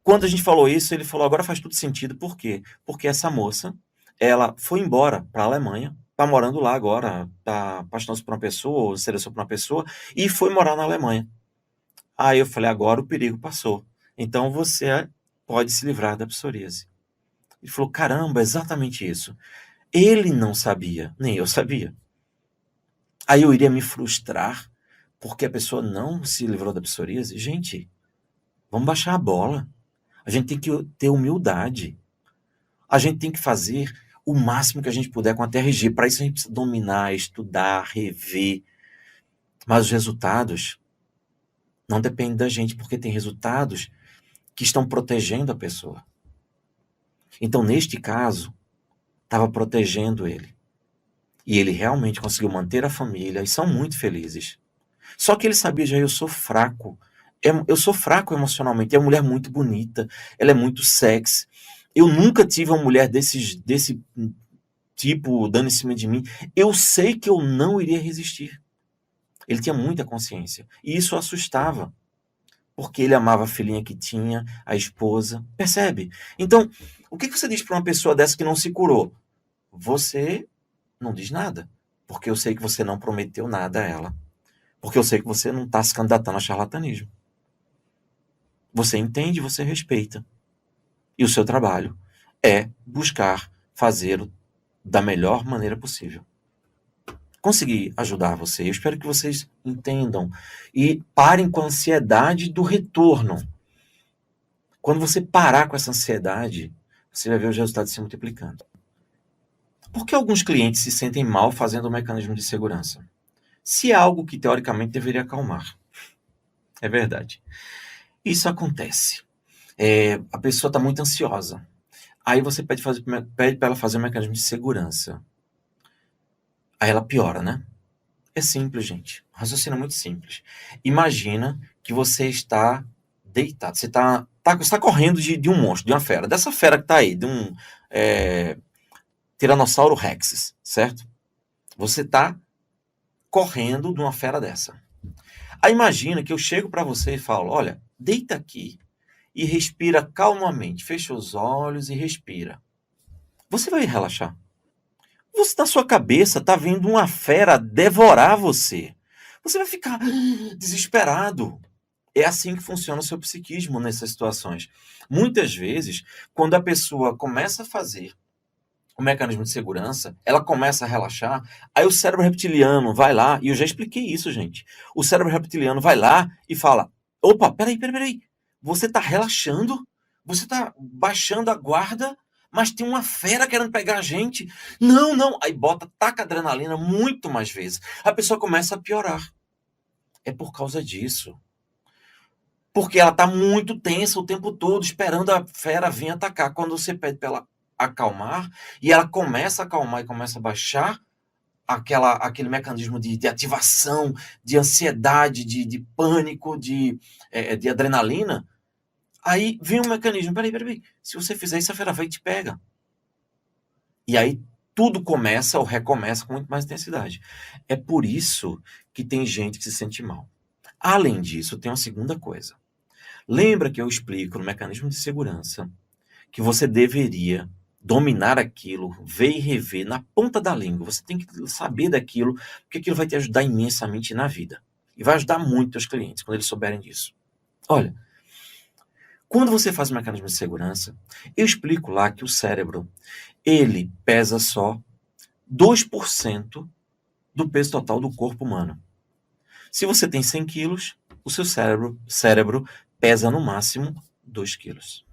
quando a gente falou isso, ele falou, agora faz tudo sentido, por quê? Porque essa moça, ela foi embora para a Alemanha, está morando lá agora, está apaixonando-se por uma pessoa, ou se interessou por uma pessoa, e foi morar na Alemanha. Aí eu falei, agora o perigo passou. Então você pode se livrar da psoríase. Ele falou, caramba, exatamente isso. Ele não sabia, nem eu sabia. Aí eu iria me frustrar porque a pessoa não se livrou da psoríase. Gente, vamos baixar a bola. A gente tem que ter humildade. A gente tem que fazer o máximo que a gente puder com a TRG. Para isso a gente precisa dominar, estudar, rever. Mas os resultados não dependem da gente, porque tem resultados que estão protegendo a pessoa. Então, neste caso, estava protegendo ele. E ele realmente conseguiu manter a família e são muito felizes. Só que ele sabia, já eu sou fraco. Eu sou fraco emocionalmente. É uma mulher muito bonita. Ela é muito sexy. Eu nunca tive uma mulher desse tipo dando em cima de mim. Eu sei que eu não iria resistir. Ele tinha muita consciência. E isso o assustava. Porque ele amava a filhinha que tinha, a esposa. Percebe? Então, o que você diz para uma pessoa dessa que não se curou? Você não diz nada. Porque eu sei que você não prometeu nada a ela. Porque eu sei que você não está se candidatando a charlatanismo. Você entende, você respeita. E o seu trabalho é buscar fazer da melhor maneira possível. Consegui ajudar você. Eu espero que vocês entendam e parem com a ansiedade do retorno. Quando você parar com essa ansiedade, você vai ver os resultados se multiplicando. Por que alguns clientes se sentem mal fazendo o mecanismo de segurança? Se é algo que teoricamente deveria acalmar. É verdade. Isso acontece. A pessoa está muito ansiosa. Aí você pede para ela fazer um mecanismo de segurança. Aí ela piora, né? É simples, gente. Raciocínio muito simples. Imagina que você está deitado. Você está correndo de um monstro, de uma fera. Dessa fera que está aí, de um Tiranossauro Rex, certo? Você está correndo de uma fera dessa. Aí imagina que eu chego para você e falo, olha, deita aqui e respira calmamente. Fecha os olhos e respira. Você vai relaxar. Você, na sua cabeça, está vendo uma fera devorar você. Você vai ficar desesperado. É assim que funciona o seu psiquismo nessas situações. Muitas vezes, quando a pessoa começa a fazer o mecanismo de segurança, ela começa a relaxar, aí o cérebro reptiliano vai lá, e eu já expliquei isso, gente. O cérebro reptiliano vai lá e fala, opa, peraí, você está relaxando, você está baixando a guarda, mas tem uma fera querendo pegar a gente. Não, aí taca adrenalina muito mais vezes. A pessoa começa a piorar. É por causa disso. Porque ela está muito tensa o tempo todo, esperando a fera vir atacar. Quando você pede para ela acalmar, e ela começa a acalmar e começa a baixar aquele mecanismo de ativação, de ansiedade, de pânico, de adrenalina, aí vem um mecanismo, peraí, se você fizer isso, a fera vai e te pega. E aí tudo começa ou recomeça com muito mais intensidade. É por isso que tem gente que se sente mal. Além disso, tem uma segunda coisa. Lembra que eu explico no mecanismo de segurança que você deveria dominar aquilo, ver e rever na ponta da língua. Você tem que saber daquilo, porque aquilo vai te ajudar imensamente na vida. E vai ajudar muito os clientes quando eles souberem disso. Olha, quando você faz o mecanismo de segurança, eu explico lá que o cérebro, ele pesa só 2% do peso total do corpo humano. Se você tem 100 quilos, o seu cérebro pesa no máximo 2 quilos.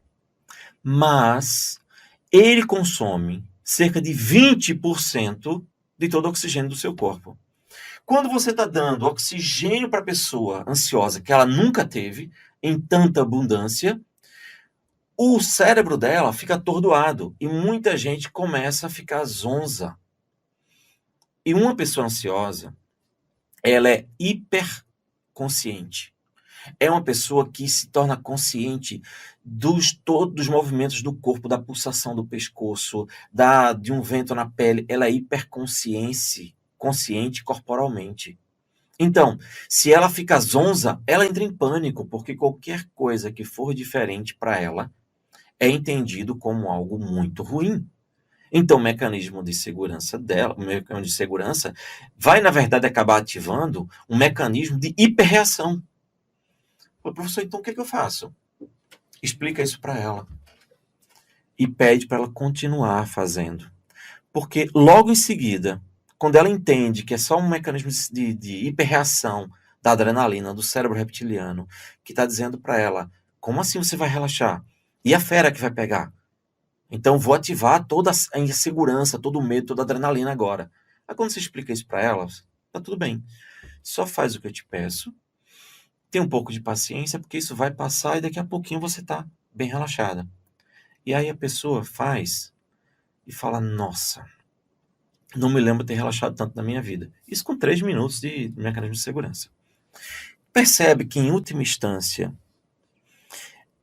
Mas ele consome cerca de 20% de todo o oxigênio do seu corpo. Quando você está dando oxigênio para a pessoa ansiosa que ela nunca teve, em tanta abundância, o cérebro dela fica atordoado e muita gente começa a ficar zonza. E uma pessoa ansiosa, ela é hiperconsciente. É uma pessoa que se torna consciente todos os movimentos do corpo, da pulsação do pescoço, de um vento na pele. Ela é consciente corporalmente. Então, se ela fica zonza, ela entra em pânico, porque qualquer coisa que for diferente para ela é entendido como algo muito ruim. Então, o mecanismo de segurança dela, o mecanismo de segurança, vai, na verdade, acabar ativando um mecanismo de hiperreação. Professor, então o que eu faço? Explica isso para ela. E pede para ela continuar fazendo. Porque logo em seguida, quando ela entende que é só um mecanismo de hiperreação da adrenalina, do cérebro reptiliano, que está dizendo para ela, como assim você vai relaxar? E a fera que vai pegar? Então vou ativar toda a insegurança, todo o medo, toda a adrenalina agora. Aí quando você explica isso para ela, tá tudo bem. Só faz o que eu te peço. Tem um pouco de paciência, porque isso vai passar e daqui a pouquinho você tá bem relaxada. E aí a pessoa faz e fala, nossa, não me lembro de ter relaxado tanto na minha vida. Isso com 3 minutos de mecanismo de segurança. Percebe que, em última instância,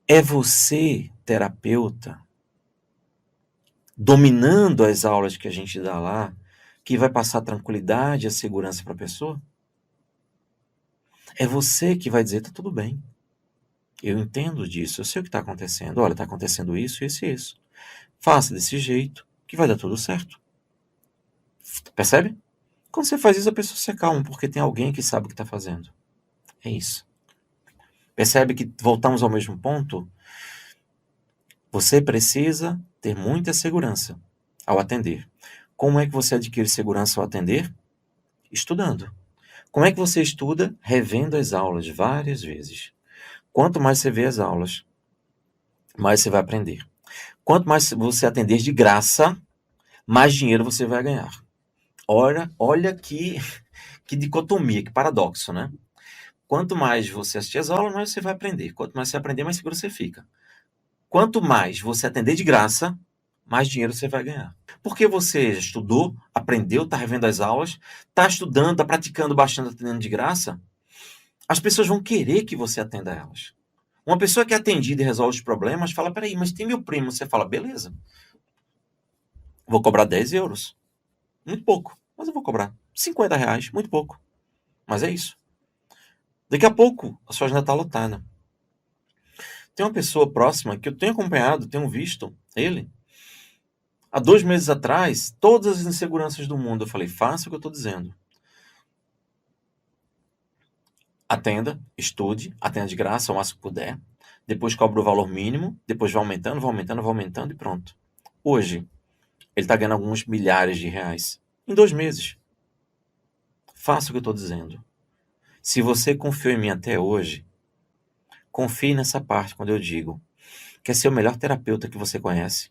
é você, terapeuta, dominando as aulas que a gente dá lá, que vai passar a tranquilidade e a segurança para a pessoa? É você que vai dizer, tá tudo bem. Eu entendo disso, eu sei o que está acontecendo. Olha, está acontecendo isso, isso e isso. Faça desse jeito, que vai dar tudo certo. Percebe? Quando você faz isso, a pessoa se acalma, porque tem alguém que sabe o que está fazendo. É isso. Percebe que voltamos ao mesmo ponto? Você precisa ter muita segurança ao atender. Como é que você adquire segurança ao atender? Estudando. Como é que você estuda? Revendo as aulas várias vezes. Quanto mais você vê as aulas, mais você vai aprender. Quanto mais você atender de graça, mais dinheiro você vai ganhar. Olha que dicotomia, que paradoxo, né? Quanto mais você assistir as aulas, mais você vai aprender. Quanto mais você aprender, mais seguro você fica. Quanto mais você atender de graça, mais dinheiro você vai ganhar. Porque você estudou, aprendeu, está revendo as aulas, está estudando, está praticando bastante, atendendo de graça, as pessoas vão querer que você atenda elas. Uma pessoa que é atendida e resolve os problemas fala, peraí, mas tem meu primo. Você fala, beleza, vou cobrar 10 euros. Muito pouco, mas eu vou cobrar 50 reais, muito pouco. Mas é isso. Daqui a pouco, a sua agenda está lotada. Tem uma pessoa próxima que eu tenho acompanhado, tenho visto ele. Há 2 meses atrás, todas as inseguranças do mundo, eu falei, faça o que eu estou dizendo. Atenda, estude, atenda de graça, o máximo que puder. Depois cobra o valor mínimo, depois vai aumentando, vai aumentando, vai aumentando e pronto. Hoje, ele está ganhando alguns milhares de reais. Em 2 meses. Faça o que eu estou dizendo. Se você confiou em mim até hoje, confie nessa parte quando eu digo. Quer ser o melhor terapeuta que você conhece?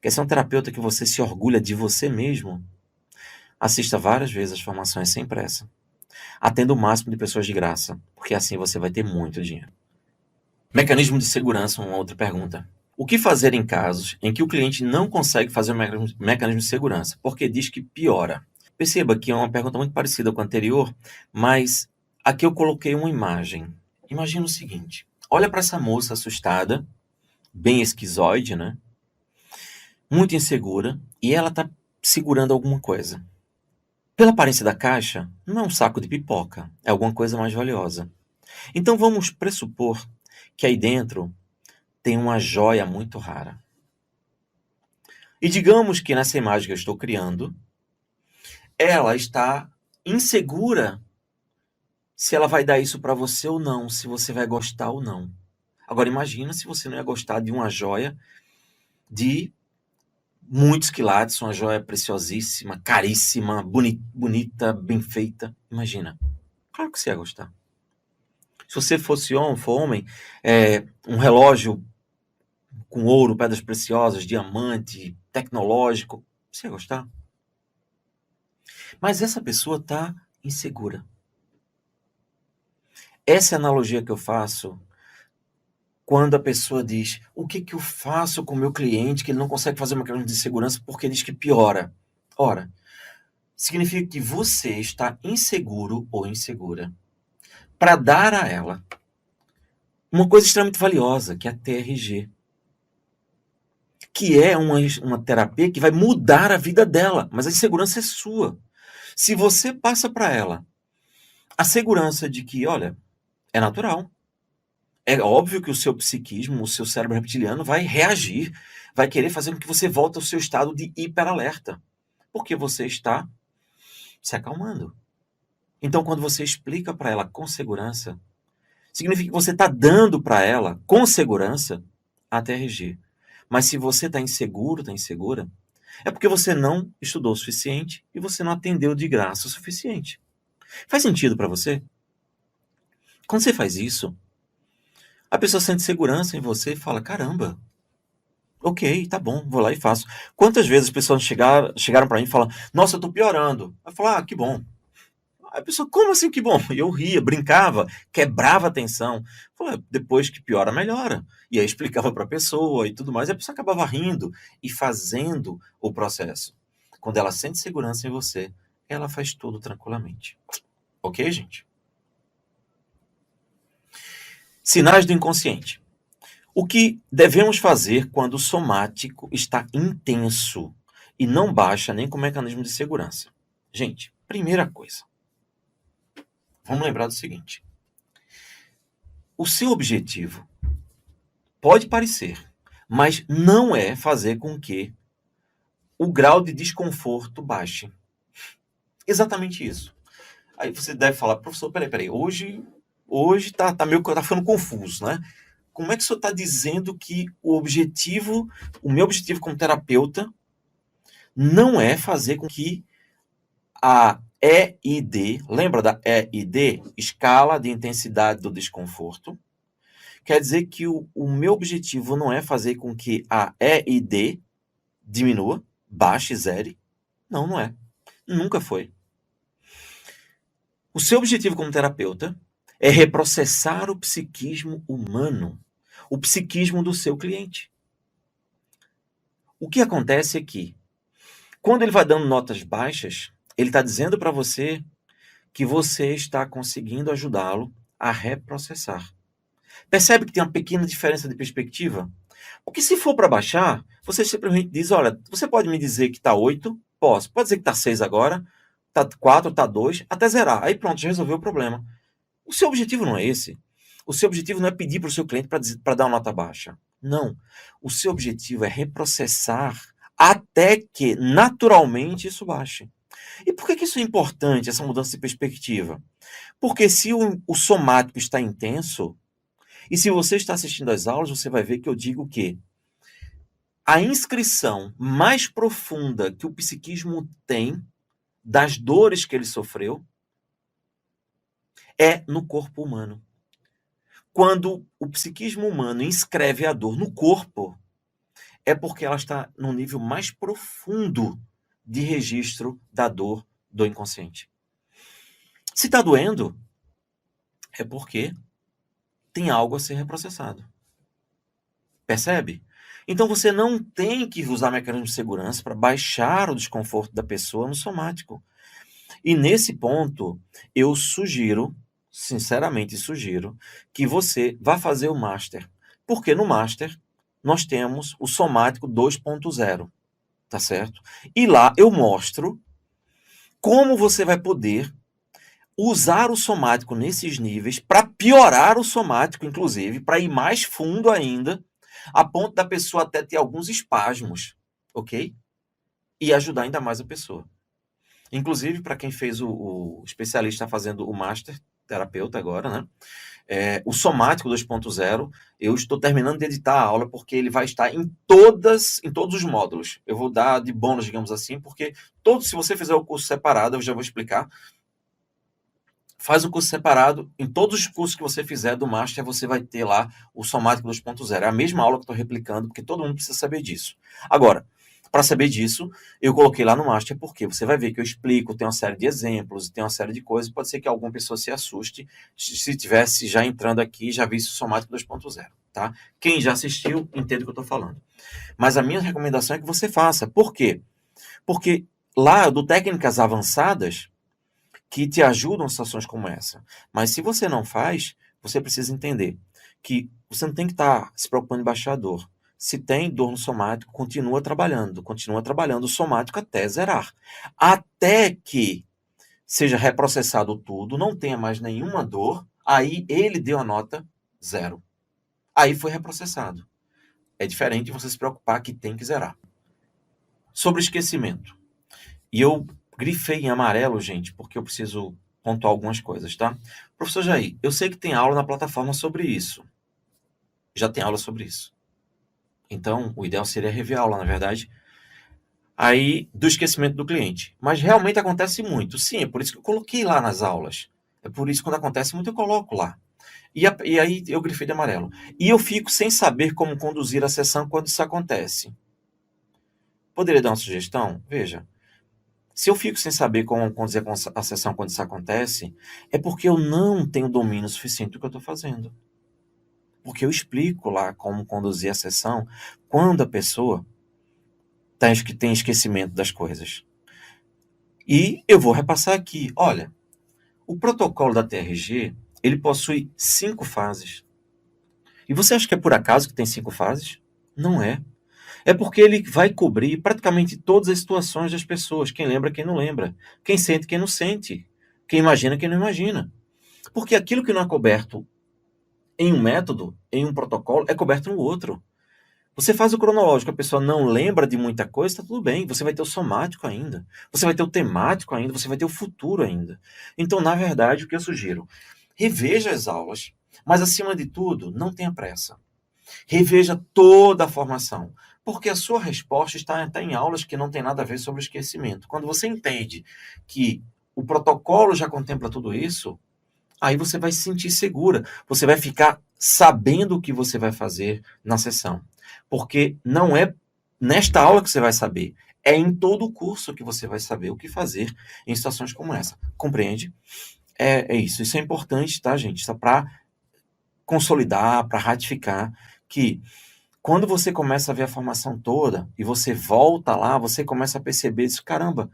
Quer ser um terapeuta que você se orgulha de você mesmo? Assista várias vezes as formações sem pressa. Atenda o máximo de pessoas de graça, porque assim você vai ter muito dinheiro. Mecanismo de segurança, uma outra pergunta. O que fazer em casos em que o cliente não consegue fazer o mecanismo de segurança, porque diz que piora? Perceba que é uma pergunta muito parecida com a anterior, mas aqui eu coloquei uma imagem. Imagina o seguinte, olha para essa moça assustada, bem esquizoide, né? Muito insegura, e ela está segurando alguma coisa. Pela aparência da caixa, não é um saco de pipoca, é alguma coisa mais valiosa. Então vamos pressupor que aí dentro tem uma joia muito rara. E digamos que nessa imagem que eu estou criando, ela está insegura se ela vai dar isso para você ou não, se você vai gostar ou não. Agora imagina se você não ia gostar de uma joia de muitos quilates, uma joia preciosíssima, caríssima, bonita, bem feita. Imagina. Claro que você ia gostar. Se você fosse homem, um relógio com ouro, pedras preciosas, diamante, tecnológico, você ia gostar. Mas essa pessoa está insegura. Essa é a analogia que eu faço quando a pessoa diz, o que que eu faço com o meu cliente que ele não consegue fazer uma questão de segurança porque diz que piora? Ora, significa que você está inseguro ou insegura para dar a ela uma coisa extremamente valiosa, que é a TRG, que é uma terapia que vai mudar a vida dela, mas a insegurança é sua. Se você passa para ela a segurança de que, olha, é natural, é óbvio que o seu psiquismo, o seu cérebro reptiliano vai reagir, vai querer fazer com que você volte ao seu estado de hiperalerta, porque você está se acalmando. Então, quando você explica para ela com segurança, significa que você está dando para ela com segurança a TRG. Mas se você está inseguro, está insegura, é porque você não estudou o suficiente e você não atendeu de graça o suficiente. Faz sentido para você? Quando você faz isso, a pessoa sente segurança em você e fala, caramba, ok, tá bom, vou lá e faço. Quantas vezes as pessoas chegaram para mim e falaram, nossa, eu tô piorando. Eu falo, que bom. Aí a pessoa, como assim que bom? E eu ria, brincava, quebrava a tensão. Falei, depois que piora, melhora. E aí explicava para a pessoa e tudo mais, e a pessoa acabava rindo e fazendo o processo. Quando ela sente segurança em você, ela faz tudo tranquilamente. Ok, gente? Sinais do inconsciente. O que devemos fazer quando o somático está intenso e não baixa nem com mecanismo de segurança? Gente, primeira coisa, vamos lembrar do seguinte. O seu objetivo pode parecer, mas não é fazer com que o grau de desconforto baixe. Exatamente isso. Aí você deve falar, professor, peraí, hoje tá ficando confuso, né? Como é que o senhor está dizendo que o meu objetivo como terapeuta não é fazer com que a EID, lembra da EID? Escala de intensidade do desconforto. Quer dizer que o meu objetivo não é fazer com que a EID diminua, baixe, zere. Não, não é. Nunca foi. O seu objetivo como terapeuta é reprocessar o psiquismo humano, o psiquismo do seu cliente. O que acontece é que, quando ele vai dando notas baixas, ele está dizendo para você que você está conseguindo ajudá-lo a reprocessar. Percebe que tem uma pequena diferença de perspectiva? Porque se for para baixar, você simplesmente diz, olha, você pode me dizer que está 8? Posso. Pode dizer que está 6 agora, está 4, está 2, até zerar. Aí pronto, já resolveu o problema. O seu objetivo não é esse. O seu objetivo não é pedir para o seu cliente para dar uma nota baixa. Não. O seu objetivo é reprocessar até que naturalmente isso baixe. E por que isso é importante, essa mudança de perspectiva? Porque se o somático está intenso, e se você está assistindo às aulas, você vai ver que eu digo que a inscrição mais profunda que o psiquismo tem das dores que ele sofreu é no corpo humano. Quando o psiquismo humano inscreve a dor no corpo, é porque ela está no nível mais profundo de registro da dor do inconsciente. Se está doendo, é porque tem algo a ser reprocessado. Percebe? Então você não tem que usar mecanismo de segurança para baixar o desconforto da pessoa no somático. E nesse ponto, eu sugiro, sinceramente sugiro, que você vá fazer o Master. Porque no Master nós temos o somático 2.0, tá certo? E lá eu mostro como você vai poder usar o somático nesses níveis para piorar o somático, inclusive, para ir mais fundo ainda, a ponto da pessoa até ter alguns espasmos, ok? E ajudar ainda mais a pessoa. Inclusive, para quem fez o especialista fazendo o Master, terapeuta agora, né? O somático 2.0, eu estou terminando de editar a aula porque ele vai estar em todos os módulos. Eu vou dar de bônus, digamos assim, porque se você fizer o curso separado, eu já vou explicar. Faz o curso separado, em todos os cursos que você fizer do Master, você vai ter lá o somático 2.0. É a mesma aula que eu estou replicando, porque todo mundo precisa saber disso. Agora, para saber disso, eu coloquei lá no Master, porque você vai ver que eu explico, tem uma série de exemplos, tem uma série de coisas, pode ser que alguma pessoa se assuste se tivesse já entrando aqui e já visse o somático 2.0. tá? Quem já assistiu, entende o que eu estou falando. Mas a minha recomendação é que você faça. Por quê? Porque lá eu dou técnicas avançadas que te ajudam em situações como essa. Mas se você não faz, você precisa entender que você não tem que estar se preocupando em baixar a dor. Se tem dor no somático, continua trabalhando o somático até zerar. Até que seja reprocessado tudo, não tenha mais nenhuma dor, aí ele deu a nota 0. Aí foi reprocessado. É diferente de você se preocupar que tem que zerar. Sobre esquecimento. E eu grifei em amarelo, gente, porque eu preciso pontuar algumas coisas, tá? Professor Jair, eu sei que tem aula na plataforma sobre isso. Já tem aula sobre isso. Então, o ideal seria rever a aula, na verdade, aí do esquecimento do cliente. Mas realmente acontece muito. Sim, é por isso que eu coloquei lá nas aulas. É por isso que quando acontece muito eu coloco lá. E aí eu grifei de amarelo. E eu fico sem saber como conduzir a sessão quando isso acontece. Poderia dar uma sugestão? Veja, se eu fico sem saber como conduzir a sessão quando isso acontece, é porque eu não tenho domínio suficiente do que eu estou fazendo. Porque eu explico lá como conduzir a sessão quando a pessoa tem esquecimento das coisas. E eu vou repassar aqui. Olha, o protocolo da TRG, ele possui 5 fases. E você acha que é por acaso que tem 5 fases? Não é. É porque ele vai cobrir praticamente todas as situações das pessoas. Quem lembra, quem não lembra. Quem sente, quem não sente. Quem imagina, quem não imagina. Porque aquilo que não é coberto em um método, em um protocolo, é coberto no outro. Você faz o cronológico, a pessoa não lembra de muita coisa, está tudo bem. Você vai ter o somático ainda. Você vai ter o temático ainda. Você vai ter o futuro ainda. Então, na verdade, o que eu sugiro? Reveja as aulas, mas, acima de tudo, não tenha pressa. Reveja toda a formação, porque a sua resposta está até em aulas que não tem nada a ver sobre o esquecimento. Quando você entende que o protocolo já contempla tudo isso, aí você vai se sentir segura. Você vai ficar sabendo o que você vai fazer na sessão. Porque não é nesta aula que você vai saber, é em todo o curso que você vai saber o que fazer em situações como essa. Compreende? É isso. Isso é importante, tá, gente? Isso é para consolidar, para ratificar que quando você começa a ver a formação toda e você volta lá, você começa a perceber isso, caramba,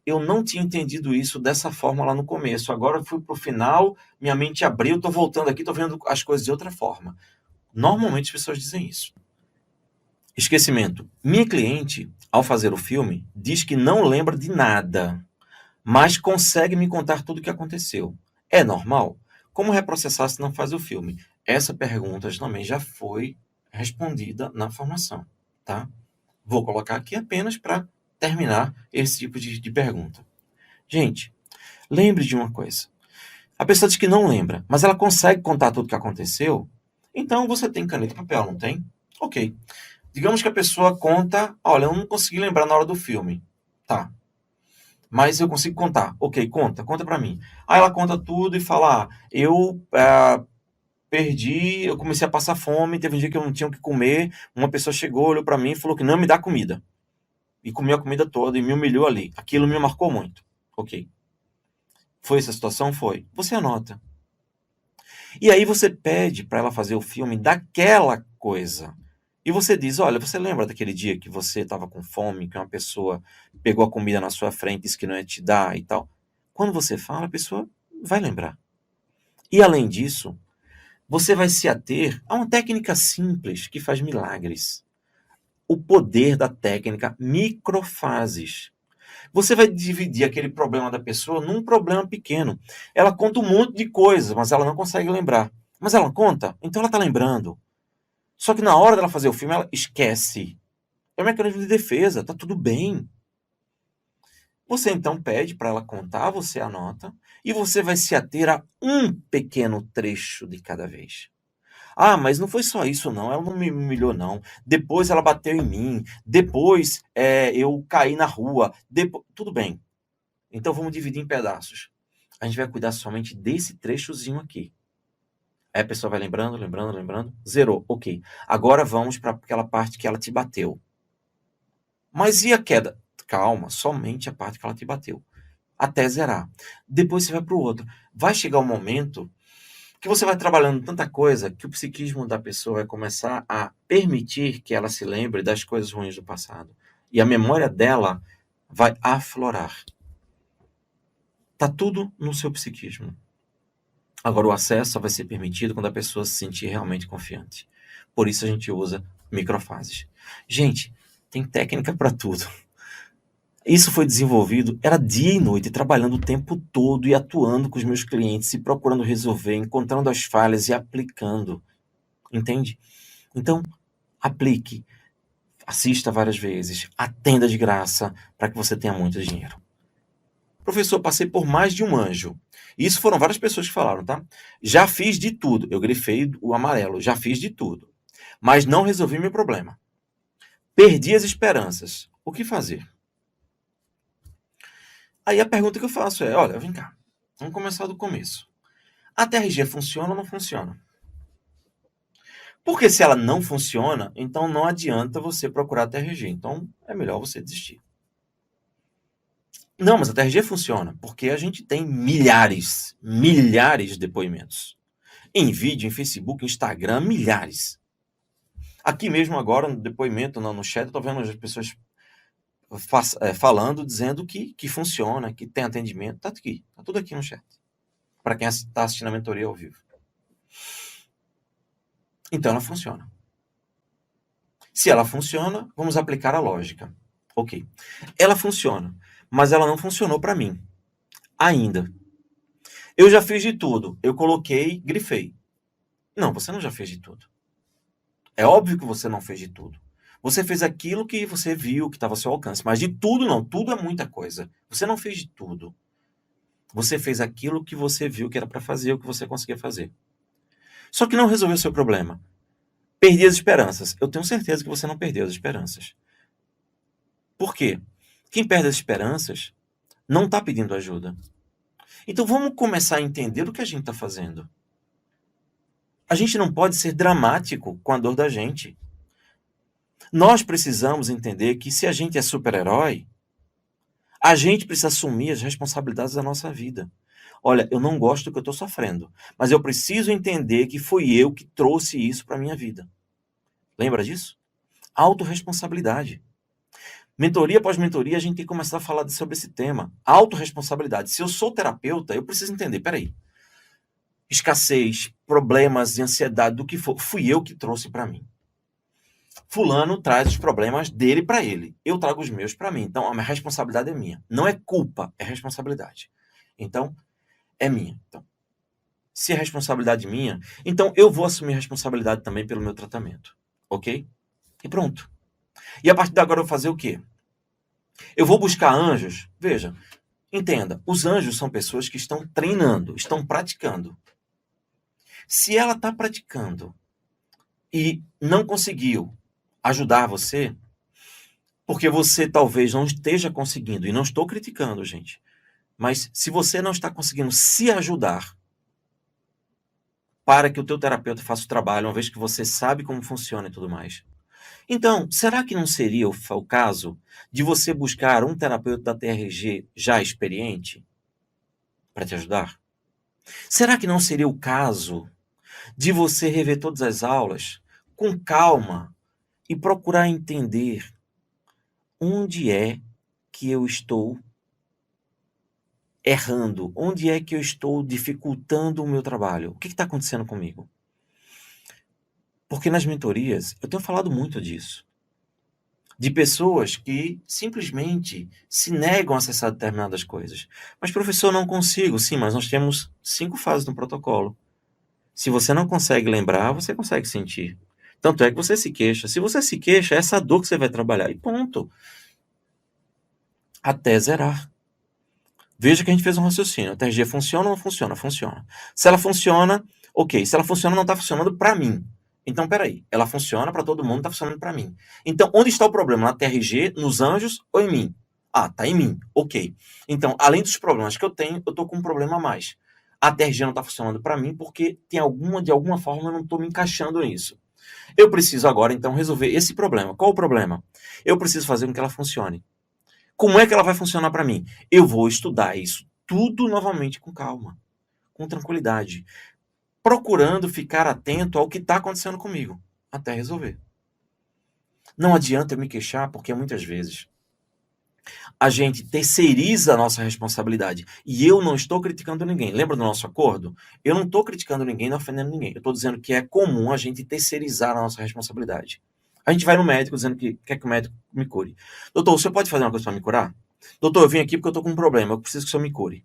eu não tinha entendido isso dessa forma lá no começo. Agora eu fui para o final, minha mente abriu, estou voltando aqui, estou vendo as coisas de outra forma. Normalmente as pessoas dizem isso. Esquecimento. Minha cliente, ao fazer o filme, diz que não lembra de nada, mas consegue me contar tudo o que aconteceu. É normal? Como reprocessar se não faz o filme? Essa pergunta também já foi respondida na formação, tá? Vou colocar aqui apenas para terminar esse tipo de pergunta. Gente, lembre de uma coisa. A pessoa diz que não lembra, mas ela consegue contar tudo o que aconteceu, então você tem caneta e papel, não tem? Ok. Digamos que a pessoa conta, olha, eu não consegui lembrar na hora do filme. Tá. Mas eu consigo contar. Ok, conta pra mim. Aí ela conta tudo e fala, perdi, eu comecei a passar fome, teve um dia que eu não tinha o que comer, uma pessoa chegou, olhou pra mim e falou que não me dá comida. E comeu a comida toda e me humilhou ali. Aquilo me marcou muito. Ok. Foi essa situação? Foi. Você anota. E aí você pede para ela fazer o filme daquela coisa. E você diz, olha, você lembra daquele dia que você estava com fome, que uma pessoa pegou a comida na sua frente e disse que não ia te dar e tal? Quando você fala, a pessoa vai lembrar. E além disso, você vai se ater a uma técnica simples que faz milagres. O poder da técnica microfases. Você vai dividir aquele problema da pessoa num problema pequeno. Ela conta um monte de coisas, mas ela não consegue lembrar. Mas ela conta, então ela está lembrando. Só que na hora dela fazer o filme, ela esquece. É um mecanismo de defesa, tá tudo bem. Você então pede para ela contar, você anota, e você vai se ater a um pequeno trecho de cada vez. Ah, mas não foi só isso, não. Ela não me humilhou, não. Depois ela bateu em mim. Depois eu caí na rua. Tudo bem. Então vamos dividir em pedaços. A gente vai cuidar somente desse trechozinho aqui. Aí a pessoa vai lembrando, lembrando, lembrando. Zerou, ok. Agora vamos para aquela parte que ela te bateu. Mas e a queda? Calma, somente a parte que ela te bateu. Até zerar. Depois você vai para o outro. Vai chegar um momento que você vai trabalhando tanta coisa que o psiquismo da pessoa vai começar a permitir que ela se lembre das coisas ruins do passado. E a memória dela vai aflorar. Tá tudo no seu psiquismo. Agora, o acesso só vai ser permitido quando a pessoa se sentir realmente confiante. Por isso a gente usa microfases. Gente, tem técnica para tudo. Isso foi desenvolvido, era dia e noite, trabalhando o tempo todo e atuando com os meus clientes e procurando resolver, encontrando as falhas e aplicando. Entende? Então, aplique, assista várias vezes, atenda de graça para que você tenha muito dinheiro. Professor, passei por mais de um anjo. Isso foram várias pessoas que falaram, tá? Já fiz de tudo. Eu grifei o amarelo. Já fiz de tudo. Mas não resolvi meu problema. Perdi as esperanças. O que fazer? Aí a pergunta que eu faço é, olha, vem cá. Vamos começar do começo. A TRG funciona ou não funciona? Porque se ela não funciona, então não adianta você procurar a TRG. Então é melhor você desistir. Não, mas a TRG funciona, porque a gente tem milhares de depoimentos. Em vídeo, em Facebook, Instagram, milhares. Aqui mesmo agora, no depoimento, no chat, eu estou vendo as pessoas falando, dizendo que funciona, que tem atendimento. Tá aqui, tá tudo aqui no chat. Para quem está assistindo a mentoria ao vivo. Então ela funciona. Se ela funciona, vamos aplicar a lógica. Ok. Ela funciona, mas ela não funcionou para mim. Ainda. Eu já fiz de tudo. Eu coloquei, grifei. Não, você não já fez de tudo. É óbvio que você não fez de tudo. Você fez aquilo que você viu que estava ao seu alcance, mas de tudo não. Tudo é muita coisa. Você não fez de tudo. Você fez aquilo que você viu que era para fazer, o que você conseguia fazer. Só que não resolveu o seu problema. Perdi as esperanças. Eu tenho certeza que você não perdeu as esperanças. Por quê? Quem perde as esperanças não está pedindo ajuda. Então vamos começar a entender o que a gente está fazendo. A gente não pode ser dramático com a dor da gente. Nós precisamos entender que se a gente é super-herói, a gente precisa assumir as responsabilidades da nossa vida. Olha, eu não gosto do que eu estou sofrendo, mas eu preciso entender que fui eu que trouxe isso para a minha vida. Lembra disso? Autorresponsabilidade. Mentoria após mentoria, a gente tem que começar a falar sobre esse tema. Autorresponsabilidade. Se eu sou terapeuta, eu preciso entender, peraí, escassez, problemas de ansiedade, do que for, fui eu que trouxe para mim. Fulano traz os problemas dele para ele. Eu trago os meus para mim. Então, a minha responsabilidade é minha. Não é culpa, é responsabilidade. Então, é minha. Então, se é responsabilidade minha, então eu vou assumir a responsabilidade também pelo meu tratamento. Ok? E pronto. E a partir de agora eu vou fazer o quê? Eu vou buscar anjos? Veja, entenda, os anjos são pessoas que estão treinando, estão praticando. Se ela está praticando e não conseguiu ajudar você, porque você talvez não esteja conseguindo, e não estou criticando, gente, mas se você não está conseguindo se ajudar para que o teu terapeuta faça o trabalho, uma vez que você sabe como funciona e tudo mais, então, será que não seria o caso de você buscar um terapeuta da TRG já experiente para te ajudar? Será que não seria o caso de você rever todas as aulas com calma e procurar entender onde é que eu estou errando, onde é que eu estou dificultando o meu trabalho? O que está acontecendo comigo? Porque nas mentorias, eu tenho falado muito disso. De pessoas que simplesmente se negam a acessar determinadas coisas. Mas, professor, não consigo. Sim, mas nós temos 5 fases no protocolo. Se você não consegue lembrar, você consegue sentir. Tanto é que você se queixa. Se você se queixa, é essa dor que você vai trabalhar. E ponto. Até zerar. Veja que a gente fez um raciocínio. A TRG funciona ou não funciona? Funciona. Se ela funciona, ok. Se ela funciona, não está funcionando para mim. Então, peraí. Ela funciona para todo mundo, está funcionando para mim. Então, onde está o problema? Na TRG, nos anjos ou em mim? Ah, tá em mim. Ok. Então, além dos problemas que eu tenho, eu tô com um problema a mais. A TRG não está funcionando para mim porque de alguma forma eu não estou me encaixando nisso. Eu preciso agora, então, resolver esse problema. Qual o problema? Eu preciso fazer com que ela funcione. Como é que ela vai funcionar para mim? Eu vou estudar isso tudo novamente com calma, com tranquilidade. procurando ficar atento ao que está acontecendo comigo, até resolver. Não adianta eu me queixar, porque muitas vezes a gente terceiriza a nossa responsabilidade. E eu não estou criticando ninguém. Lembra do nosso acordo? Eu não estou criticando ninguém, não ofendendo ninguém. Eu estou dizendo que é comum a gente terceirizar a nossa responsabilidade. A gente vai no médico dizendo que quer que o médico me cure. Doutor, o senhor pode fazer uma coisa para me curar? Doutor, eu vim aqui porque eu estou com um problema, eu preciso que o senhor me cure.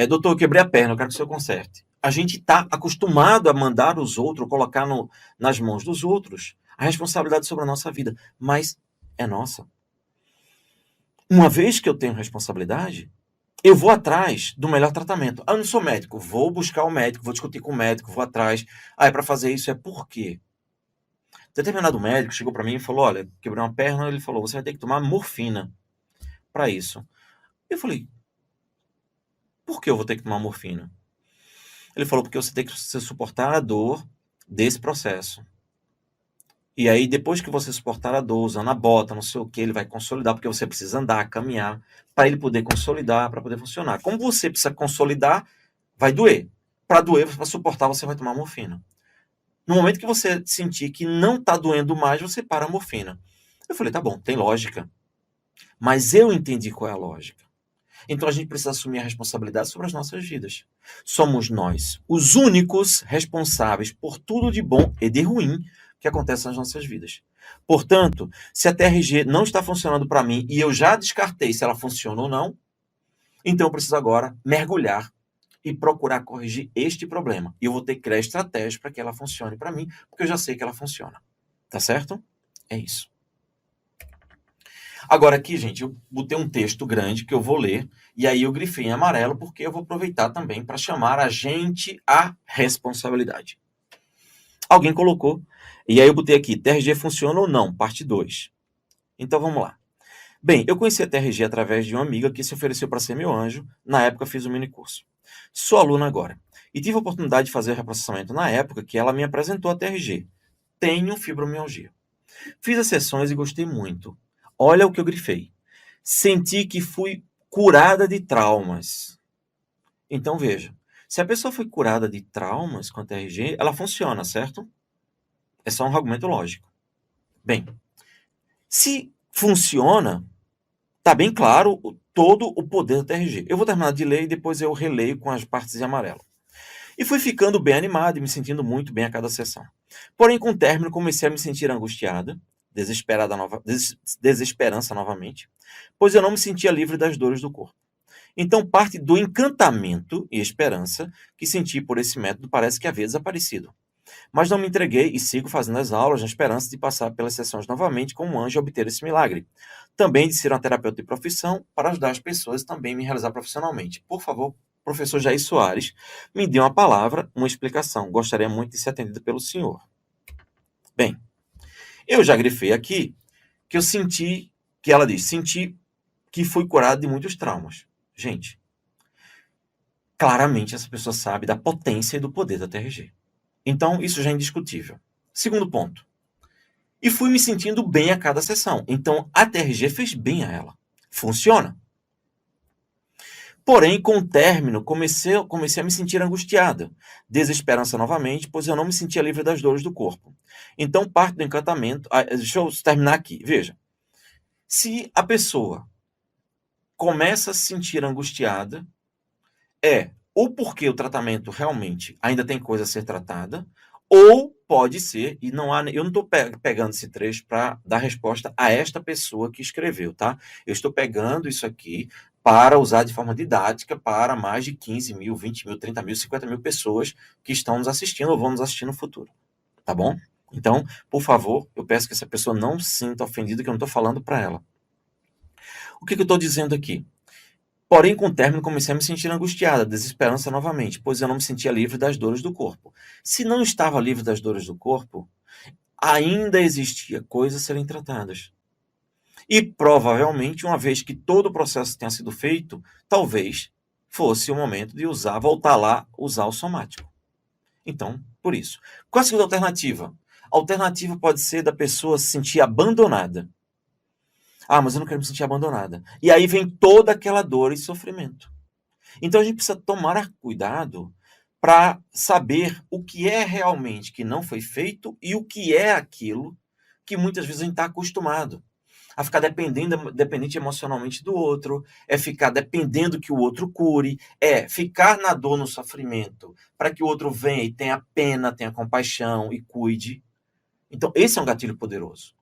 Doutor, eu quebrei a perna, eu quero que o senhor conserte. A gente está acostumado a mandar os outros, colocar nas mãos dos outros a responsabilidade sobre a nossa vida. Mas é nossa. Uma vez que eu tenho responsabilidade, eu vou atrás do melhor tratamento. Ah, eu não sou médico, vou buscar o médico, vou discutir com o médico, vou atrás. Ah, é para fazer isso, é por quê? Determinado médico chegou para mim e falou, olha, quebrei uma perna, ele falou, você vai ter que tomar morfina para isso. Eu falei, por que eu vou ter que tomar morfina? Ele falou, porque você tem que suportar a dor desse processo. E aí, depois que você suportar a dor, usando a bota, não sei o que, ele vai consolidar, porque você precisa andar, caminhar, para ele poder consolidar, para poder funcionar. Como você precisa consolidar, vai doer. Para doer, para suportar, você vai tomar morfina. No momento que você sentir que não está doendo mais, você para a morfina. Eu falei, tá bom, tem lógica. Mas eu entendi qual é a lógica. Então a gente precisa assumir a responsabilidade sobre as nossas vidas. Somos nós os únicos responsáveis por tudo de bom e de ruim que acontece nas nossas vidas. Portanto, se a TRG não está funcionando para mim e eu já descartei se ela funciona ou não, então eu preciso agora mergulhar e procurar corrigir este problema. E eu vou ter que criar estratégias para que ela funcione para mim, porque eu já sei que ela funciona. Tá certo? É isso. Agora aqui, gente, eu botei um texto grande que eu vou ler, e aí eu grifei em amarelo, porque eu vou aproveitar também para chamar a gente à responsabilidade. Alguém colocou, e aí eu botei aqui, TRG funciona ou não? Parte 2. Então vamos lá. Bem, eu conheci a TRG através de uma amiga que se ofereceu para ser meu anjo, na época fiz um mini curso. Sou aluna agora, e tive a oportunidade de fazer o reprocessamento na época que ela me apresentou a TRG. Tenho fibromialgia. Fiz as sessões e gostei muito. Olha o que eu grifei. Senti que fui curada de traumas. Então veja, se a pessoa foi curada de traumas com a TRG, ela funciona, certo? É só um argumento lógico. Bem, se funciona, tá bem claro todo o poder da TRG. Eu vou terminar de ler e depois eu releio com as partes em amarelo. E fui ficando bem animado e me sentindo muito bem a cada sessão. Porém, com o término, comecei a me sentir angustiada, desesperança novamente, pois eu não me sentia livre das dores do corpo. Então, parte do encantamento e esperança que senti por esse método parece que havia desaparecido. Mas não me entreguei e sigo fazendo as aulas na esperança de passar pelas sessões novamente como um anjo e obter esse milagre. Também de ser uma terapeuta de profissão para ajudar as pessoas e também me realizar profissionalmente. Por favor, professor Jair Soares, me dê uma palavra, uma explicação. Gostaria muito de ser atendido pelo senhor. Bem, eu já grifei aqui que eu senti, que ela diz, senti que fui curado de muitos traumas. Gente, claramente essa pessoa sabe da potência e do poder da TRG. Então, isso já é indiscutível. Segundo ponto. E fui me sentindo bem a cada sessão. Então, a TRG fez bem a ela. Funciona. Porém, com o término, comecei a me sentir angustiada. Desesperança novamente, pois eu não me sentia livre das dores do corpo. Então, parte do encantamento... deixa eu terminar aqui. Veja. Se a pessoa começa a se sentir angustiada, ou porque o tratamento realmente ainda tem coisa a ser tratada, ou pode ser, e não há, eu não estou pegando esse trecho para dar resposta a esta pessoa que escreveu, tá? Eu estou pegando isso aqui para usar de forma didática para mais de 15 mil, 20 mil, 30 mil, 50 mil pessoas que estão nos assistindo ou vão nos assistir no futuro, tá bom? Então, por favor, eu peço que essa pessoa não se sinta ofendida que eu não estou falando para ela. O que eu estou dizendo aqui? Porém, com o término, comecei a me sentir angustiada, desesperança novamente, pois eu não me sentia livre das dores do corpo. Se não estava livre das dores do corpo, ainda existia coisas a serem tratadas. E provavelmente, uma vez que todo o processo tenha sido feito, talvez fosse o momento de voltar lá, usar o somático. Então, por isso. Qual a segunda alternativa? A alternativa pode ser da pessoa se sentir abandonada. Ah, mas eu não quero me sentir abandonada. E aí vem toda aquela dor e sofrimento. Então a gente precisa tomar cuidado para saber o que é realmente que não foi feito e o que é aquilo que muitas vezes a gente está acostumado a ficar dependente emocionalmente do outro, é ficar dependendo que o outro cure, é ficar na dor, no sofrimento, para que o outro venha e tenha pena, tenha compaixão e cuide. Então, esse é um gatilho poderoso.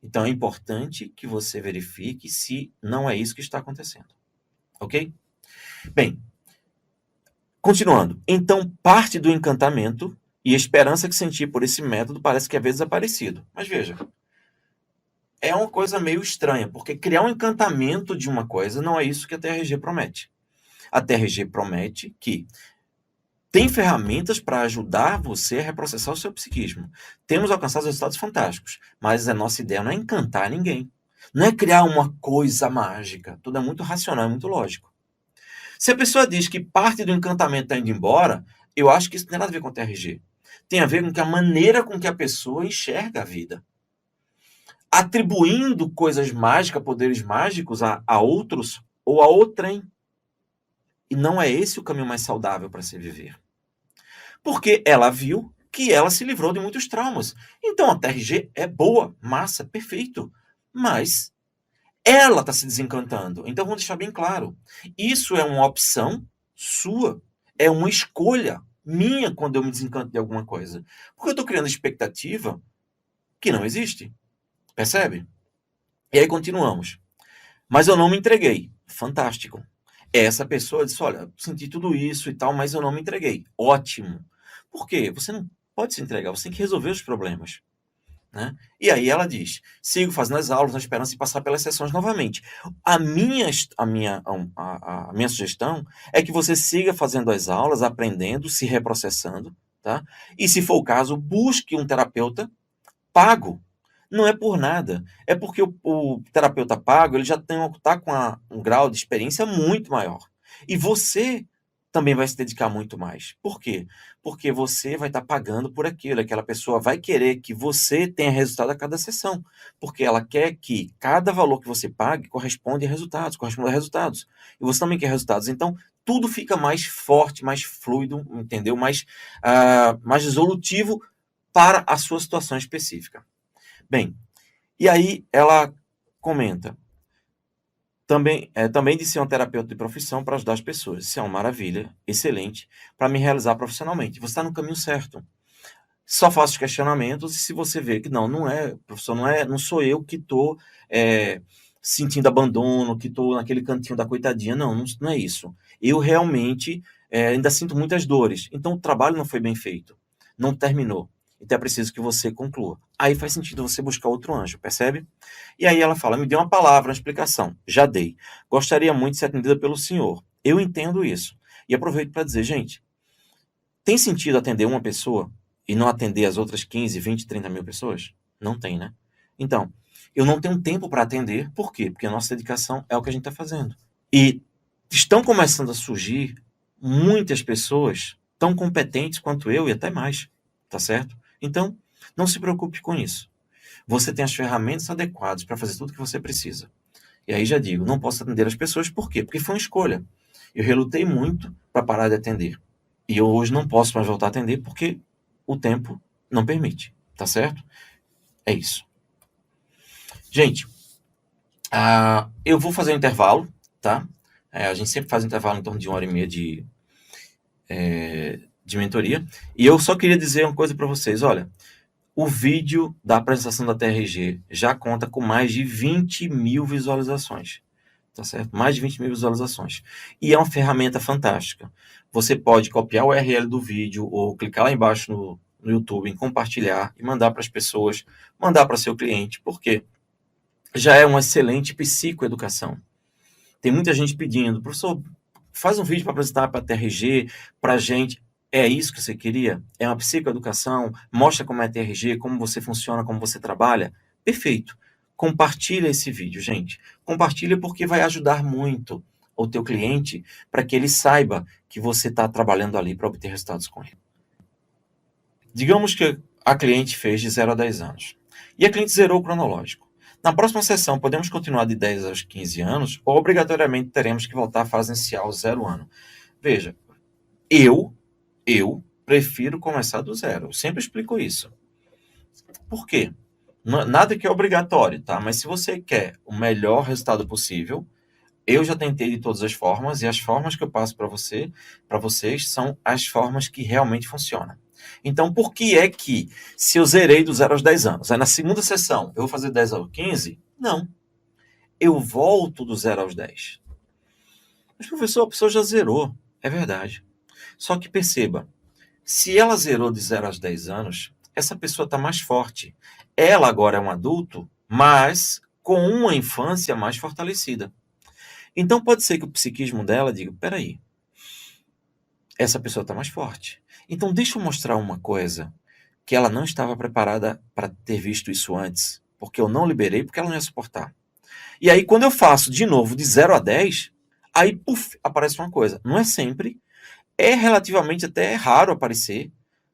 Então, é importante que você verifique se não é isso que está acontecendo. Ok? Bem, continuando. Então, parte do encantamento e a esperança que senti por esse método parece que é desaparecido. Mas veja, é uma coisa meio estranha, porque criar um encantamento de uma coisa não é isso que a TRG promete. A TRG promete que tem ferramentas para ajudar você a reprocessar o seu psiquismo. Temos alcançado resultados fantásticos, mas a nossa ideia não é encantar ninguém. Não é criar uma coisa mágica. Tudo é muito racional, é muito lógico. Se a pessoa diz que parte do encantamento está indo embora, eu acho que isso não tem nada a ver com a TRG. Tem a ver com a maneira com que a pessoa enxerga a vida. Atribuindo coisas mágicas, poderes mágicos a outros ou a outrem. E não é esse o caminho mais saudável para se viver. Porque ela viu que ela se livrou de muitos traumas. Então a TRG é boa, massa, perfeito. Mas ela está se desencantando. Então vamos deixar bem claro. Isso é uma opção sua. É uma escolha minha quando eu me desencanto de alguma coisa. Porque eu estou criando expectativa que não existe. Percebe? E aí continuamos. Mas eu não me entreguei. Fantástico. Essa pessoa disse, olha, senti tudo isso e tal, mas eu não me entreguei. Ótimo. Por quê? Você não pode se entregar, você tem que resolver os problemas. Né? E aí ela diz, sigo fazendo as aulas na esperança de passar pelas sessões novamente. A minha sugestão é que você siga fazendo as aulas, aprendendo, se reprocessando, tá? E se for o caso, busque um terapeuta pago. Não é por nada. É porque o terapeuta pago ele já está com um grau de experiência muito maior. E você também vai se dedicar muito mais. Por quê? Porque você vai estar pagando por aquilo. Aquela pessoa vai querer que você tenha resultado a cada sessão. Porque ela quer que cada valor que você pague corresponda a resultados. E você também quer resultados. Então, tudo fica mais forte, mais fluido, entendeu? Mais resolutivo para a sua situação específica. Bem, e aí ela comenta, também de ser um terapeuta de profissão para ajudar as pessoas. Isso é uma maravilha, excelente, para me realizar profissionalmente. Você está no caminho certo. Só faço os questionamentos e se você vê que não é, professor, não sou eu que estou sentindo abandono, que estou naquele cantinho da coitadinha, não é isso. Eu realmente ainda sinto muitas dores. Então o trabalho não foi bem feito, não terminou. Então é preciso que você conclua. Aí faz sentido você buscar outro anjo, percebe? E aí ela fala, me dê uma palavra, uma explicação. Já dei. Gostaria muito de ser atendida pelo senhor. Eu entendo isso. E aproveito para dizer, gente, tem sentido atender uma pessoa e não atender as outras 15, 20, 30 mil pessoas? Não tem, né? Então, eu não tenho tempo para atender. Por quê? Porque a nossa dedicação é o que a gente está fazendo. E estão começando a surgir muitas pessoas tão competentes quanto eu e até mais, tá certo? Então, não se preocupe com isso. Você tem as ferramentas adequadas para fazer tudo o que você precisa. E aí já digo, não posso atender as pessoas, por quê? Porque foi uma escolha. Eu relutei muito para parar de atender. E eu hoje não posso mais voltar a atender porque o tempo não permite, tá certo? É isso. Gente, eu vou fazer um intervalo, tá? A gente sempre faz um intervalo em torno de 1h30 de mentoria. E eu só queria dizer uma coisa para vocês, olha, o vídeo da apresentação da TRG já conta com mais de 20 mil visualizações, tá certo? Mais de 20 mil visualizações. E é uma ferramenta fantástica. Você pode copiar o URL do vídeo ou clicar lá embaixo no YouTube em compartilhar e mandar para as pessoas, mandar para seu cliente, porque já é uma excelente psicoeducação. Tem muita gente pedindo, professor, faz um vídeo para apresentar para a TRG, para a gente. É isso que você queria? É uma psicoeducação? Mostra como é a TRG, como você funciona, como você trabalha? Perfeito. Compartilha esse vídeo, gente. Compartilha porque vai ajudar muito o teu cliente para que ele saiba que você está trabalhando ali para obter resultados com ele. Digamos que a cliente fez de 0 a 10 anos. E a cliente zerou o cronológico. Na próxima sessão, podemos continuar de 10 aos 15 anos ou obrigatoriamente teremos que voltar à fase inicial, 0 ano. Veja, eu Eu prefiro começar do zero. Eu sempre explico isso. Por quê? Nada que é obrigatório, tá? Mas se você quer o melhor resultado possível, eu já tentei de todas as formas e as formas que eu passo para vocês, são as formas que realmente funcionam. Então, por que é que se eu zerei do 0 aos 10 anos, aí na segunda sessão eu vou fazer 10 aos 15? Não. Eu volto do 0 aos 10. Mas, professor, a pessoa já zerou. É verdade. Só que perceba, se ela zerou de 0 aos 10 anos, essa pessoa está mais forte. Ela agora é um adulto, mas com uma infância mais fortalecida. Então pode ser que o psiquismo dela diga, peraí, essa pessoa está mais forte. Então deixa eu mostrar uma coisa que ela não estava preparada para ter visto isso antes, porque eu não liberei, porque ela não ia suportar. E aí quando eu faço de novo de 0 a 10, aí puf, aparece uma coisa. Não é sempre, é relativamente até raro aparecer,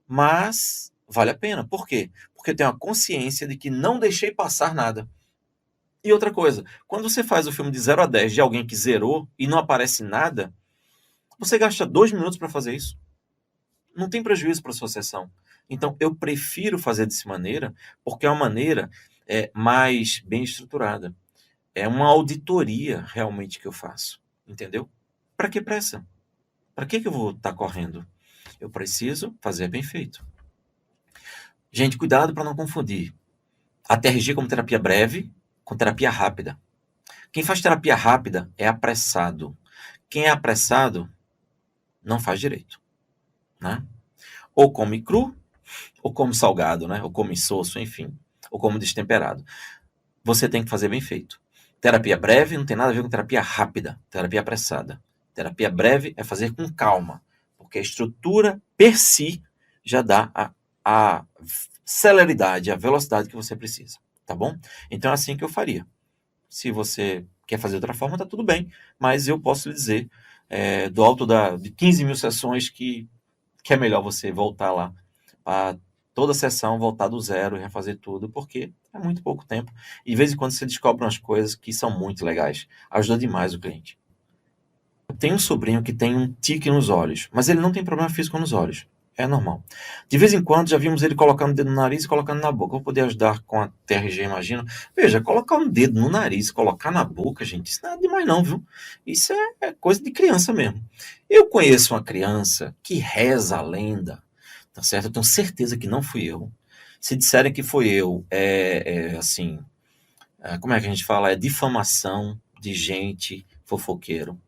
mas vale a pena. Por quê? Porque eu tenho a consciência de que não deixei passar nada. E outra coisa, quando você faz o filme de 0 a 10 de alguém que zerou e não aparece nada, você gasta 2 minutos para fazer isso. Não tem prejuízo para a sua sessão. Então, eu prefiro fazer dessa maneira, porque é uma maneira mais bem estruturada. É uma auditoria realmente que eu faço. Entendeu? Para que pressa? Para que eu vou estar correndo? Eu preciso fazer bem feito. Gente, cuidado para não confundir a TRG como terapia breve com terapia rápida. Quem faz terapia rápida é apressado. Quem é apressado não faz direito, né? Ou come cru, ou come salgado, né? Ou come insosso, enfim, ou come destemperado. Você tem que fazer bem feito. Terapia breve não tem nada a ver com terapia rápida, terapia apressada. Terapia breve é fazer com calma, porque a estrutura per si já dá a celeridade, a velocidade que você precisa, tá bom? Então é assim que eu faria. Se você quer fazer de outra forma, tá tudo bem, mas eu posso lhe dizer, do alto de 15 mil sessões, que é melhor você voltar lá a toda sessão, voltar do zero e refazer tudo, porque é muito pouco tempo. E de vez em quando você descobre umas coisas que são muito legais. Ajuda demais o cliente. Eu tenho um sobrinho que tem um tique nos olhos, mas ele não tem problema físico nos olhos. É normal. De vez em quando já vimos ele colocando o dedo no nariz e colocando na boca. Eu vou poder ajudar com a TRG, imagino. Veja, colocar um dedo no nariz, colocar na boca, gente, isso não é demais não, viu? Isso é coisa de criança mesmo. Eu conheço uma criança que reza a lenda, tá certo? Eu tenho certeza que não fui eu. Se disserem que fui eu, assim, como é que a gente fala? É difamação de gente fofoqueiro.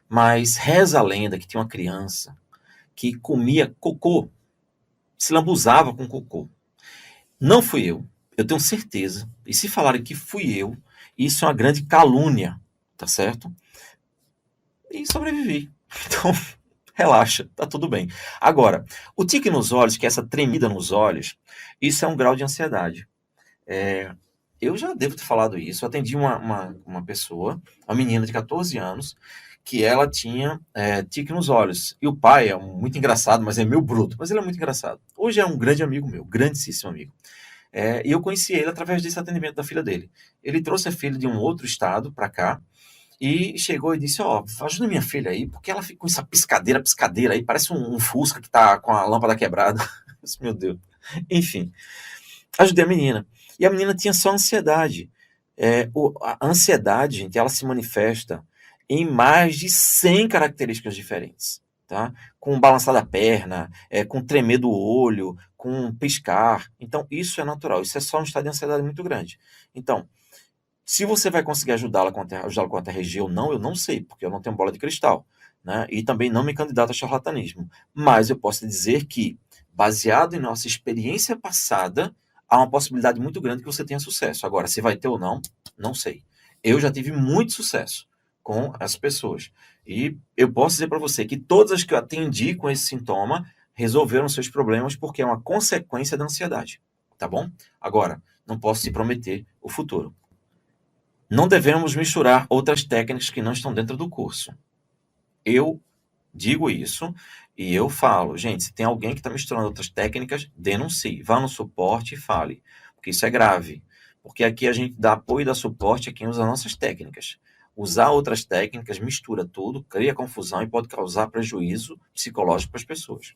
Mas reza a lenda que tinha uma criança que comia cocô, se lambuzava com cocô. Não fui eu, eu tenho certeza. E se falarem que fui eu, isso é uma grande calúnia, tá certo? E sobrevivi. Então, relaxa, tá tudo bem. Agora, o tique nos olhos, que é essa tremida nos olhos, isso é um grau de ansiedade. Eu já devo ter falado isso. Eu atendi uma pessoa, uma menina de 14 anos, que ela tinha tique nos olhos. E o pai é muito engraçado, mas é meio bruto, mas ele é muito engraçado. Hoje é um grande amigo meu, grandíssimo amigo. E eu conheci ele através desse atendimento da filha dele. Ele trouxe a filha de um outro estado para cá e chegou e disse: Ó, ajuda minha filha aí, porque ela fica com essa piscadeira aí, parece um Fusca que tá com a lâmpada quebrada. Meu Deus. Enfim, ajudei a menina. E a menina tinha só ansiedade. A ansiedade, gente, ela se manifesta em mais de 100 características diferentes. Tá? Com balançar da perna, com tremer do olho, com piscar. Então, isso é natural. Isso é só um estado de ansiedade muito grande. Então, se você vai conseguir ajudá-la com a TRG ou não, eu não sei, porque eu não tenho bola de cristal. Né? E também não me candidato a charlatanismo. Mas eu posso dizer que, baseado em nossa experiência passada, há uma possibilidade muito grande que você tenha sucesso. Agora, se vai ter ou não, não sei. Eu já tive muito sucesso com as pessoas. E eu posso dizer para você que todas as que eu atendi com esse sintoma resolveram seus problemas porque é uma consequência da ansiedade. Tá bom? Agora, não posso te prometer o futuro. Não devemos misturar outras técnicas que não estão dentro do curso. Eu digo isso e eu falo, gente, se tem alguém que está misturando outras técnicas, denuncie, vá no suporte e fale, porque isso é grave. Porque aqui a gente dá apoio e dá suporte a quem usa nossas técnicas. Usar outras técnicas mistura tudo, cria confusão e pode causar prejuízo psicológico para as pessoas.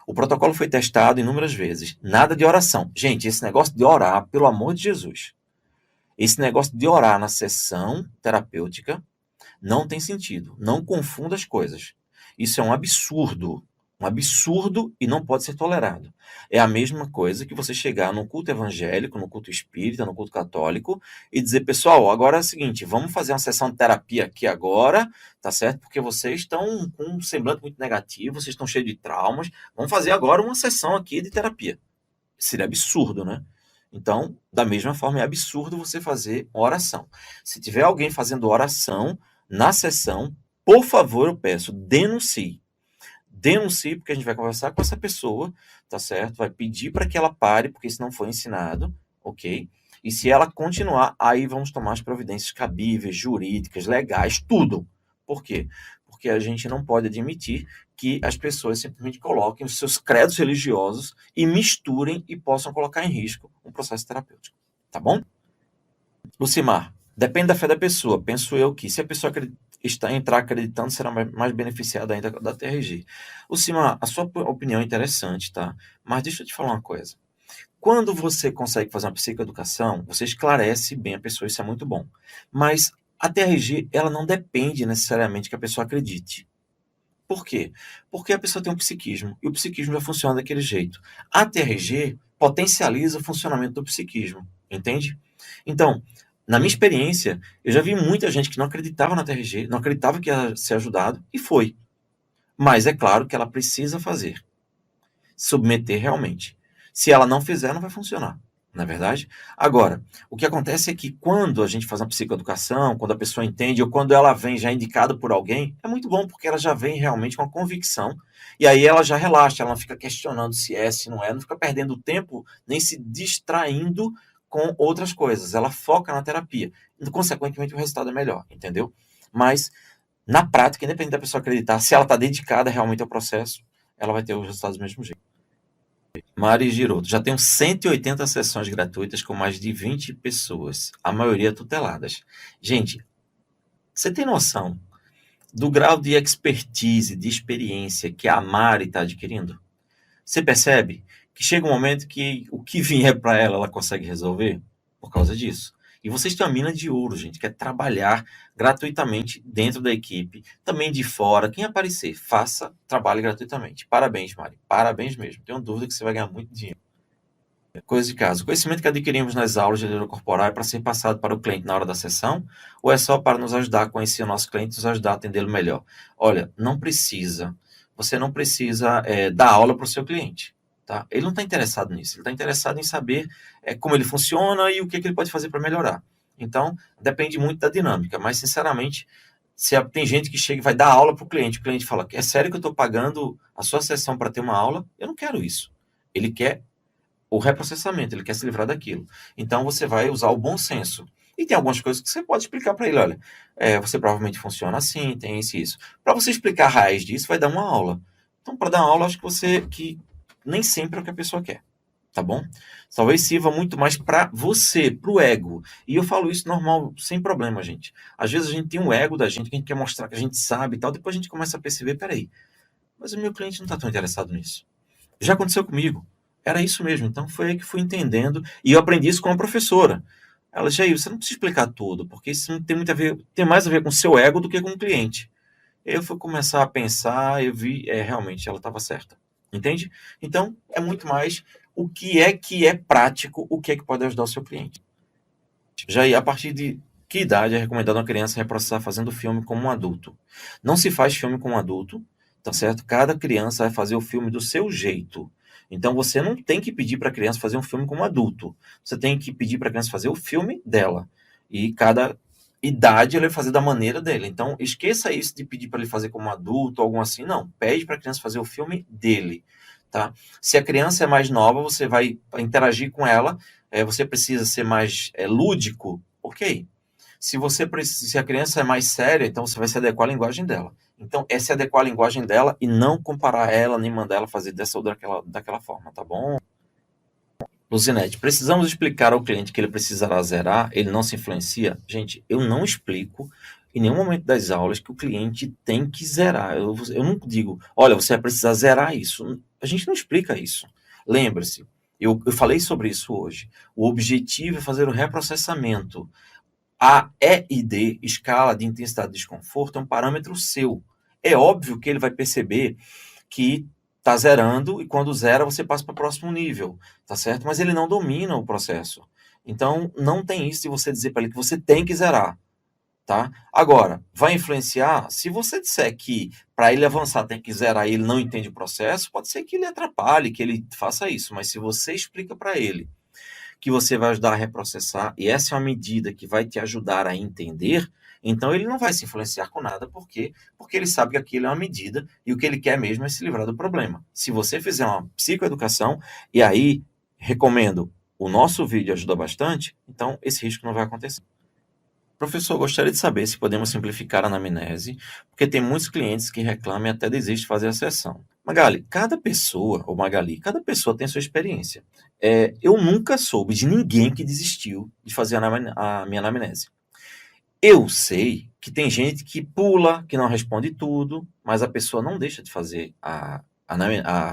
O protocolo foi testado inúmeras vezes. Nada de oração. Gente, esse negócio de orar, pelo amor de Jesus. Esse negócio de orar na sessão terapêutica não tem sentido. Não confunda as coisas. Isso é um absurdo. Um absurdo e não pode ser tolerado. É a mesma coisa que você chegar no culto evangélico, no culto espírita, no culto católico e dizer, pessoal, agora é o seguinte, vamos fazer uma sessão de terapia aqui agora, tá certo? Porque vocês estão com um semblante muito negativo, vocês estão cheios de traumas, vamos fazer agora uma sessão aqui de terapia. Seria absurdo, né? Então, da mesma forma, é absurdo você fazer oração. Se tiver alguém fazendo oração na sessão, por favor, eu peço, denuncie. Denuncie, porque a gente vai conversar com essa pessoa, tá certo? Vai pedir para que ela pare, porque isso não foi ensinado, ok? E se ela continuar, aí vamos tomar as providências cabíveis, jurídicas, legais, tudo. Por quê? Porque a gente não pode admitir que as pessoas simplesmente coloquem os seus credos religiosos e misturem e possam colocar em risco um processo terapêutico. Tá bom? Lucimar, depende da fé da pessoa. Penso eu que se a pessoa entrar acreditando, será mais beneficiada ainda da TRG. Lucimar, a sua opinião é interessante, tá? Mas deixa eu te falar uma coisa. Quando você consegue fazer uma psicoeducação, você esclarece bem a pessoa, isso é muito bom. Mas a TRG, ela não depende necessariamente que a pessoa acredite. Por quê? Porque a pessoa tem um psiquismo, e o psiquismo já funciona daquele jeito. A TRG potencializa o funcionamento do psiquismo, entende? Então, na minha experiência, eu já vi muita gente que não acreditava na TRG, não acreditava que ia ser ajudado, e foi. Mas é claro que ela precisa fazer, submeter realmente. Se ela não fizer, não vai funcionar. Não é verdade? Agora, o que acontece é que quando a gente faz uma psicoeducação, quando a pessoa entende, ou quando ela vem já indicada por alguém, é muito bom, porque ela já vem realmente com a convicção, e aí ela já relaxa, ela não fica questionando se é, se não é, não fica perdendo tempo, nem se distraindo com outras coisas. Ela foca na terapia. E, consequentemente, o resultado é melhor, entendeu? Mas, na prática, independente da pessoa acreditar, se ela está dedicada realmente ao processo, ela vai ter os resultados do mesmo jeito. Mari Giroto, já tenho 180 sessões gratuitas com mais de 20 pessoas, a maioria tuteladas. Gente, você tem noção do grau de expertise, de experiência que a Mari está adquirindo? Você percebe que chega um momento que o que vier para ela, ela consegue resolver por causa disso. E vocês têm uma mina de ouro, gente, que é trabalhar gratuitamente dentro da equipe, também de fora. Quem aparecer, faça, trabalhe gratuitamente. Parabéns, Mari. Parabéns mesmo. Tenho dúvida que você vai ganhar muito dinheiro. Coisa de caso. O conhecimento que adquirimos nas aulas de leitura corporal é para ser passado para o cliente na hora da sessão ou é só para nos ajudar a conhecer o nosso cliente e nos ajudar a atendê-lo melhor? Olha, não precisa. Você não precisa dar aula para o seu cliente. Tá? Ele não está interessado nisso. Ele está interessado em saber como ele funciona e o que ele pode fazer para melhorar. Então, depende muito da dinâmica. Mas, sinceramente, se tem gente que chega e vai dar aula para o cliente fala, é sério que eu estou pagando a sua sessão para ter uma aula? Eu não quero isso. Ele quer o reprocessamento, ele quer se livrar daquilo. Então, você vai usar o bom senso. E tem algumas coisas que você pode explicar para ele. Olha, você provavelmente funciona assim, tem isso e isso. Para você explicar a raiz disso, vai dar uma aula. Então, para dar uma aula, acho que nem sempre é o que a pessoa quer. Tá bom? Talvez sirva muito mais para você, para o ego. E eu falo isso normal, sem problema, gente. Às vezes a gente tem um ego da gente, que a gente quer mostrar que a gente sabe e tal, depois a gente começa a perceber, peraí, mas o meu cliente não está tão interessado nisso. Já aconteceu comigo. Era isso mesmo. Então foi aí que fui entendendo. E eu aprendi isso com uma professora. Ela disse, Jair, você não precisa explicar tudo, porque isso não tem muito a ver, tem mais a ver com o seu ego do que com o cliente. Eu fui começar a pensar, eu vi, realmente ela estava certa. Entende? Então, é muito mais o que é prático, o que é que pode ajudar o seu cliente. Jair, a partir de que idade é recomendado uma criança reprocessar fazendo filme como um adulto? Não se faz filme com um adulto, tá certo? Cada criança vai fazer o filme do seu jeito. Então você não tem que pedir para a criança fazer um filme como adulto. Você tem que pedir para a criança fazer o filme dela. E cada idade ele vai fazer da maneira dele. Então esqueça isso de pedir para ele fazer como adulto ou algo assim. Não, pede para a criança fazer o filme dele. Tá? Se a criança é mais nova, você vai interagir com ela, você precisa ser mais lúdico, ok. Se a criança é mais séria, então você vai se adequar à linguagem dela. Então, é se adequar à linguagem dela e não comparar ela, nem mandar ela fazer dessa ou daquela forma, tá bom? Luzinete, precisamos explicar ao cliente que ele precisará zerar, ele não se influencia? Gente, eu não explico em nenhum momento das aulas que o cliente tem que zerar. Eu não digo, olha, você vai precisar zerar isso. A gente não explica isso. Lembre-se, eu falei sobre isso hoje. O objetivo é fazer o reprocessamento. A EID, escala de intensidade de desconforto, é um parâmetro seu. É óbvio que ele vai perceber que está zerando e quando zera você passa para o próximo nível, tá certo? Mas ele não domina o processo. Então, não tem isso de você dizer para ele que você tem que zerar, tá? Agora, vai influenciar? Se você disser que para ele avançar tem que zerar e ele não entende o processo, pode ser que ele atrapalhe, que ele faça isso. Mas se você explica para ele que você vai ajudar a reprocessar, e essa é uma medida que vai te ajudar a entender, então ele não vai se influenciar com nada, por quê? Porque ele sabe que aquilo é uma medida e o que ele quer mesmo é se livrar do problema. Se você fizer uma psicoeducação, e aí recomendo, o nosso vídeo ajuda bastante, então esse risco não vai acontecer. Professor, gostaria de saber se podemos simplificar a anamnese, porque tem muitos clientes que reclamam e até desistem de fazer a sessão. Magali, cada pessoa, ou Magali, cada pessoa tem a sua experiência. Eu nunca soube de ninguém que desistiu de fazer a minha anamnese. Eu sei que tem gente que pula, que não responde tudo, mas a pessoa não deixa de fazer a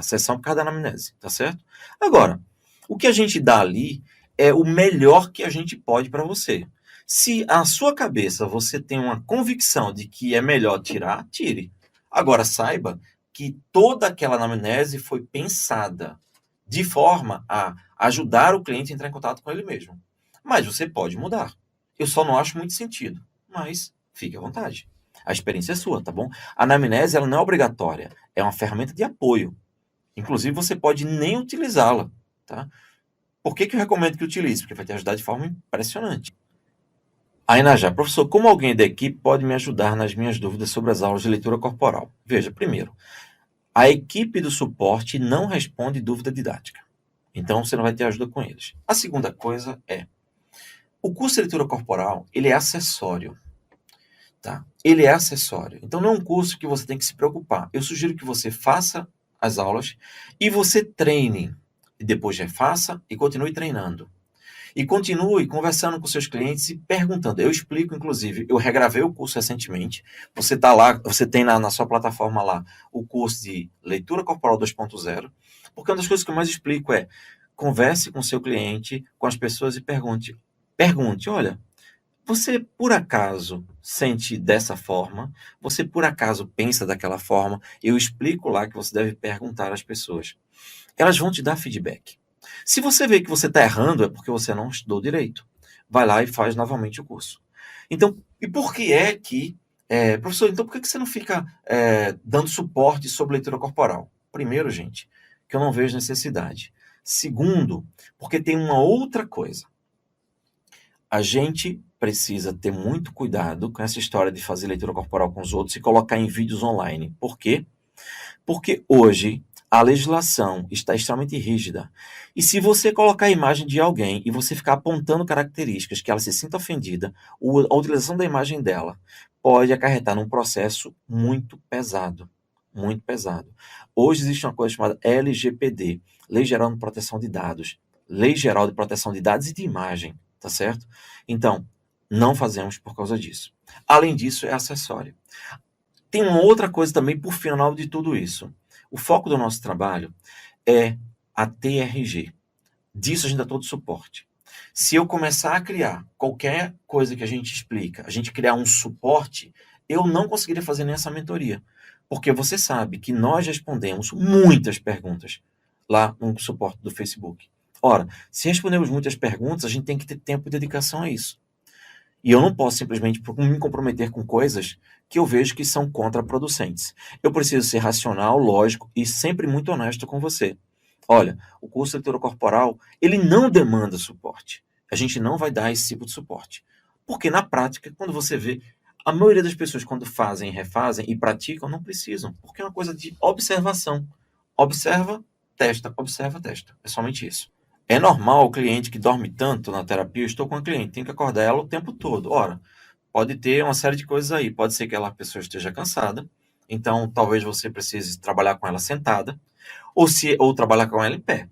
sessão por causa da anamnese, tá certo? Agora, o que a gente dá ali é o melhor que a gente pode para você. Se a sua cabeça você tem uma convicção de que é melhor tirar, tire. Agora, saiba que toda aquela anamnese foi pensada de forma a ajudar o cliente a entrar em contato com ele mesmo. Mas você pode mudar. Eu só não acho muito sentido, mas fique à vontade. A experiência é sua, tá bom? A anamnese ela não é obrigatória, é uma ferramenta de apoio. Inclusive, você pode nem utilizá-la, tá? Por que eu recomendo que utilize? Porque vai te ajudar de forma impressionante. Aí, Najá, professor, como alguém da equipe pode me ajudar nas minhas dúvidas sobre as aulas de leitura corporal? Veja, primeiro, a equipe do suporte não responde dúvida didática. Então, você não vai ter ajuda com eles. A segunda coisa é, o curso de leitura corporal, ele é acessório, tá? Ele é acessório. Então, não é um curso que você tem que se preocupar. Eu sugiro que você faça as aulas e você treine. E depois refaça e continue treinando. E continue conversando com seus clientes e perguntando. Eu explico, inclusive, eu regravei o curso recentemente. Você tá lá, você tem na sua plataforma lá o curso de Leitura Corporal 2.0, porque uma das coisas que eu mais explico é converse com seu cliente, com as pessoas e pergunte, olha, você por acaso sente dessa forma? Você por acaso pensa daquela forma? Eu explico lá que você deve perguntar às pessoas. Elas vão te dar feedback. Se você vê que você está errando, é porque você não estudou direito. Vai lá e faz novamente o curso. Então, e por que é que, professor, então por que você não fica dando suporte sobre leitura corporal? Primeiro, gente, que eu não vejo necessidade. Segundo, porque tem uma outra coisa. A gente precisa ter muito cuidado com essa história de fazer leitura corporal com os outros e colocar em vídeos online. Por quê? Porque hoje a legislação está extremamente rígida. E se você colocar a imagem de alguém e você ficar apontando características que ela se sinta ofendida, a utilização da imagem dela pode acarretar num processo muito pesado. Muito pesado. Hoje existe uma coisa chamada LGPD, Lei Geral de Proteção de Dados. Lei Geral de Proteção de Dados e de Imagem, tá certo? Então, não fazemos por causa disso. Além disso, é acessório. Tem uma outra coisa também por final de tudo isso. O foco do nosso trabalho é a TRG. Disso a gente dá todo suporte. Se eu começar a criar qualquer coisa que a gente explica, a gente criar um suporte, eu não conseguiria fazer nem essa mentoria. Porque você sabe que nós respondemos muitas perguntas lá no suporte do Facebook. Ora, se respondemos muitas perguntas, a gente tem que ter tempo e dedicação a isso. E eu não posso simplesmente me comprometer com coisas que eu vejo que são contraproducentes. Eu preciso ser racional, lógico e sempre muito honesto com você. Olha, o curso de leitura corporal, ele não demanda suporte. A gente não vai dar esse tipo de suporte. Porque na prática, quando você vê, a maioria das pessoas quando fazem, refazem e praticam, não precisam. Porque é uma coisa de observação. Observa, testa. É somente isso. É normal o cliente que dorme tanto na terapia, eu estou com a cliente, tem que acordar ela o tempo todo. Ora, pode ter uma série de coisas aí. Pode ser que aquela pessoa esteja cansada, então talvez você precise trabalhar com ela sentada, ou trabalhar com ela em pé.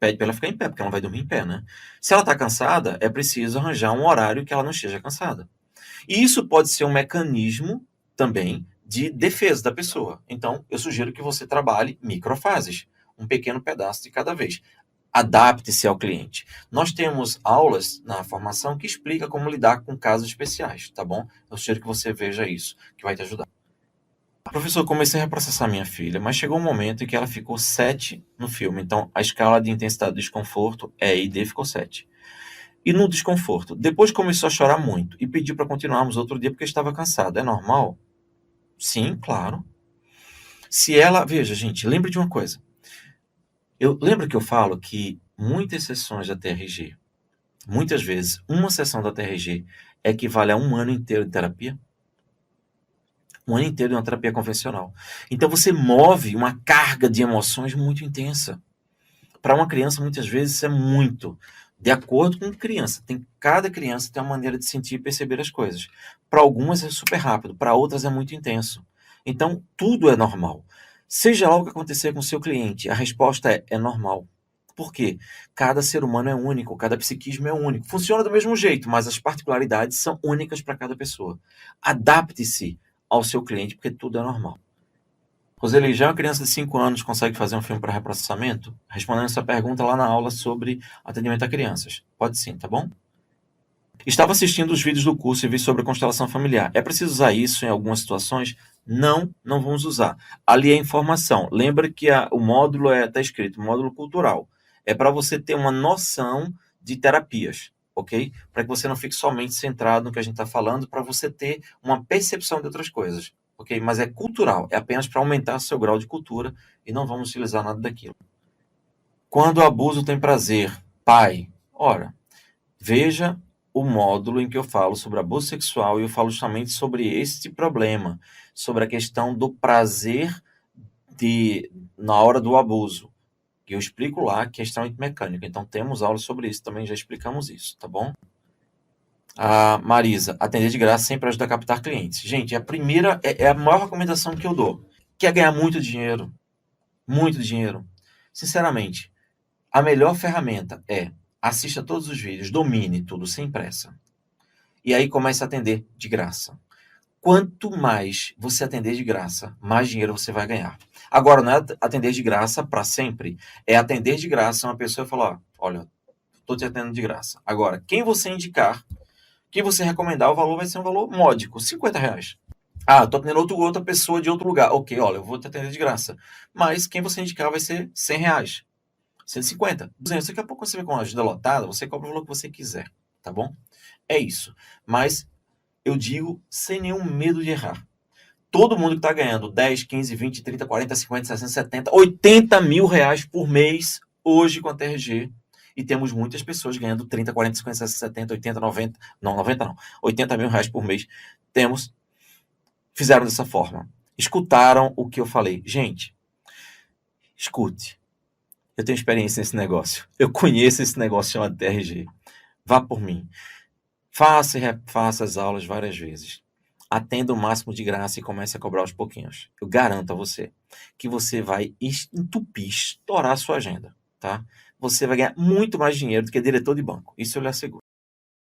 Pede para ela ficar em pé, porque ela não vai dormir em pé, né? Se ela está cansada, é preciso arranjar um horário que ela não esteja cansada. E isso pode ser um mecanismo também de defesa da pessoa. Então, eu sugiro que você trabalhe microfases. um pequeno pedaço de cada vez. Adapte-se ao cliente. Nós temos aulas na formação que explica como lidar com casos especiais, tá bom? Eu sugiro que você veja isso, que vai te ajudar. Professor, comecei a reprocessar minha filha, mas chegou um momento em que ela ficou 7 no filme. Então, a escala de intensidade do desconforto, E e D, ficou 7. E no desconforto, depois começou a chorar muito e pediu para continuarmos outro dia porque estava cansada. É normal? Sim, claro. Se ela, veja, gente, lembre de uma coisa. Lembro que eu falo que muitas sessões da TRG, muitas vezes, uma sessão da TRG equivale a um ano inteiro de terapia. Um ano inteiro de uma terapia convencional. Então você move uma carga de emoções muito intensa. Para uma criança, muitas vezes, isso é muito. De acordo com criança. Cada criança tem uma maneira de sentir e perceber as coisas. Para algumas é super rápido, para outras é muito intenso. Então, tudo é normal. Seja lá o que acontecer com o seu cliente, a resposta é normal. Por quê? Cada ser humano é único, cada psiquismo é único. Funciona do mesmo jeito, mas as particularidades são únicas para cada pessoa. Adapte-se ao seu cliente, porque tudo é normal. Roseli, já uma criança de 5 anos consegue fazer um filme para reprocessamento? Respondendo essa pergunta lá na aula sobre atendimento a crianças. Pode sim, tá bom? Estava assistindo os vídeos do curso e vi sobre a constelação familiar. É preciso usar isso em algumas situações? Não, não vamos usar. Ali é informação. Lembra que o módulo está escrito, módulo cultural. É para você ter uma noção de terapias, ok? Para que você não fique somente centrado no que a gente está falando, para você ter uma percepção de outras coisas, ok? Mas é cultural, é apenas para aumentar seu grau de cultura e não vamos utilizar nada daquilo. Quando o abuso tem prazer, pai, ora, veja o módulo em que eu falo sobre abuso sexual e eu falo justamente sobre este problema, sobre a questão do prazer na hora do abuso. E eu explico lá que é extremamente mecânico. Então temos aulas sobre isso também, já explicamos isso, tá bom? A Marisa, atender de graça sempre ajuda a captar clientes. Gente, a primeira, é a maior recomendação que eu dou. Quer ganhar muito dinheiro? Muito dinheiro. Sinceramente, a melhor ferramenta é assista todos os vídeos, domine tudo sem pressa. E aí comece a atender de graça. Quanto mais você atender de graça, mais dinheiro você vai ganhar. Agora, não é atender de graça para sempre. É atender de graça uma pessoa e falar, olha, estou te atendendo de graça. Agora, quem você indicar, quem você recomendar, o valor vai ser um valor módico, R$50. Ah, estou atendendo outra pessoa de outro lugar. Ok, olha, eu vou te atender de graça. Mas quem você indicar vai ser R$100. 150, 200. Daqui a pouco você vê com a agenda lotada, você cobra o valor que você quiser, tá bom? É isso. Mas eu digo sem nenhum medo de errar. Todo mundo que está ganhando 10, 15, 20, 30, 40, 50, 60, 70, 80 mil reais por mês hoje com a TRG. E temos muitas pessoas ganhando 30, 40, 50, 60, 70, 80, 90. Não, 90 não. 80 mil reais por mês. Fizeram dessa forma. Escutaram o que eu falei. Gente, escute. Eu tenho experiência nesse negócio. Eu conheço esse negócio chamado TRG. Vá por mim. Faça e refaça as aulas várias vezes. Atenda o máximo de graça e comece a cobrar aos pouquinhos. Eu garanto a você que você vai entupir, estourar a sua agenda, tá? Você vai ganhar muito mais dinheiro do que diretor de banco. Isso eu lhe asseguro.